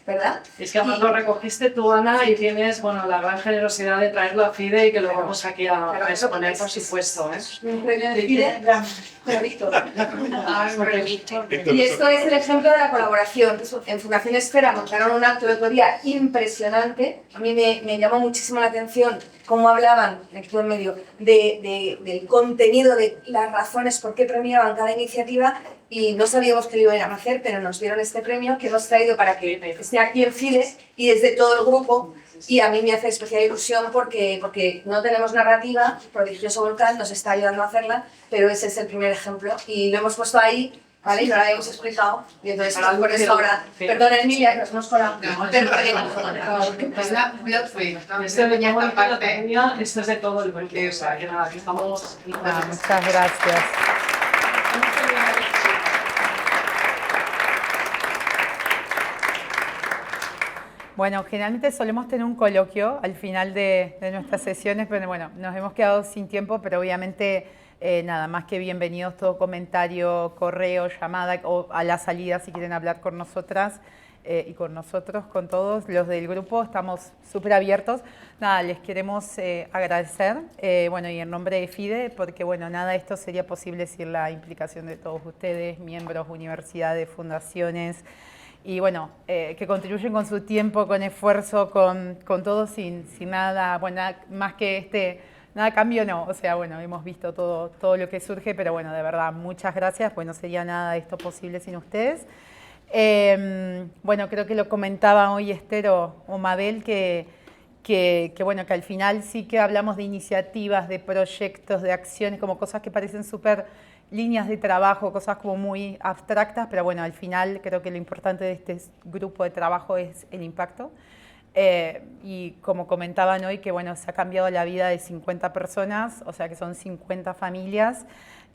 ¿verdad? Es que además lo recogiste tú, Ana, y tienes, bueno, la gran generosidad de traerlo a FIDE y que lo vamos aquí a exponer, por supuesto, ¿eh? Un premio de FIDE, pero Víctor. Y esto es el ejemplo de la colaboración. En Fundación Esfera montaron un acto de otro día impresionante. A mí me llamó muchísimo la atención cómo hablaban, aquí en medio, del contenido, de las razones por qué premiaban cada iniciativa, y no sabíamos que lo iban a hacer, pero nos dieron este premio que hemos traído para que esté aquí en FIDE y desde todo el grupo Y a mí me hace especial ilusión porque no tenemos narrativa, Prodigioso Volcán nos está ayudando a hacerla, pero ese es el primer ejemplo y lo hemos puesto ahí, ¿vale? Y no lo habíamos explicado, y entonces por eso ahora, perdón Emilia, que nos hemos colado. Es la plot twist, esto venía esta parte, esto es de todo el bosque, o sea, que nada, que estamos... Muchas gracias. Bueno, generalmente solemos tener un coloquio al final de nuestras sesiones, pero bueno, nos hemos quedado sin tiempo, pero obviamente nada más que bienvenidos, todo comentario, correo, llamada o a la salida si quieren hablar con nosotras y con nosotros, con todos los del grupo, estamos súper abiertos. Nada, les queremos agradecer, bueno, y en nombre de FIDE, porque bueno, nada de esto sería posible sin la implicación de todos ustedes, miembros, universidades, fundaciones, y bueno, que contribuyen con su tiempo, con esfuerzo, con todo sin nada, bueno, más que nada cambio no, o sea, bueno, hemos visto todo lo que surge, pero bueno, de verdad, muchas gracias, pues no sería nada de esto posible sin ustedes. Bueno, creo que lo comentaba hoy Esther o Mabel, que bueno, que al final sí que hablamos de iniciativas, de proyectos, de acciones, como cosas que parecen súper líneas de trabajo, cosas como muy abstractas, pero bueno, al final creo que lo importante de este grupo de trabajo es el impacto. Y como comentaban hoy, que bueno, se ha cambiado la vida de 50 personas, o sea que son 50 familias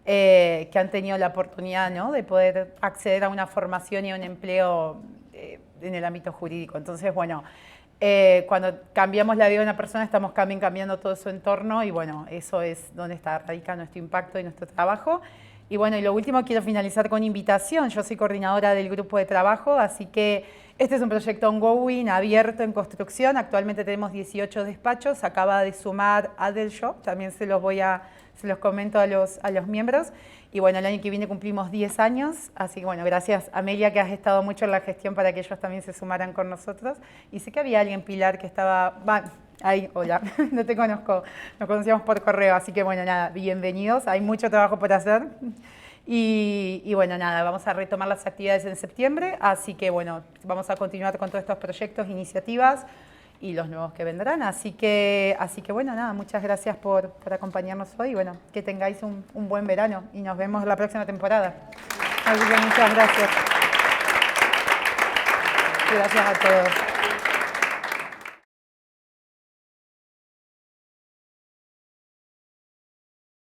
que han tenido la oportunidad, ¿no?, de poder acceder a una formación y a un empleo en el ámbito jurídico. Entonces, bueno, cuando cambiamos la vida de una persona, estamos cambiando todo su entorno y bueno, eso es donde radica nuestro impacto y nuestro trabajo. Y bueno, y lo último, quiero finalizar con invitación. Yo soy coordinadora del grupo de trabajo, así que este es un proyecto ongoing, abierto, en construcción. Actualmente tenemos 18 despachos, acaba de sumar Adelshop, también se los comento a los miembros. Y bueno, el año que viene cumplimos 10 años, así que bueno, gracias Amelia, que has estado mucho en la gestión para que ellos también se sumaran con nosotros. Y sé que había alguien, Pilar, que estaba... ahí, hola, no te conozco, nos conocíamos por correo, así que bueno, nada, bienvenidos, hay mucho trabajo por hacer. Y bueno, nada, vamos a retomar las actividades en septiembre, así que bueno, vamos a continuar con todos estos proyectos, iniciativas y los nuevos que vendrán. Así que bueno, nada, muchas gracias por acompañarnos hoy y bueno, que tengáis un buen verano y nos vemos la próxima temporada. Así que muchas gracias. Gracias a todos.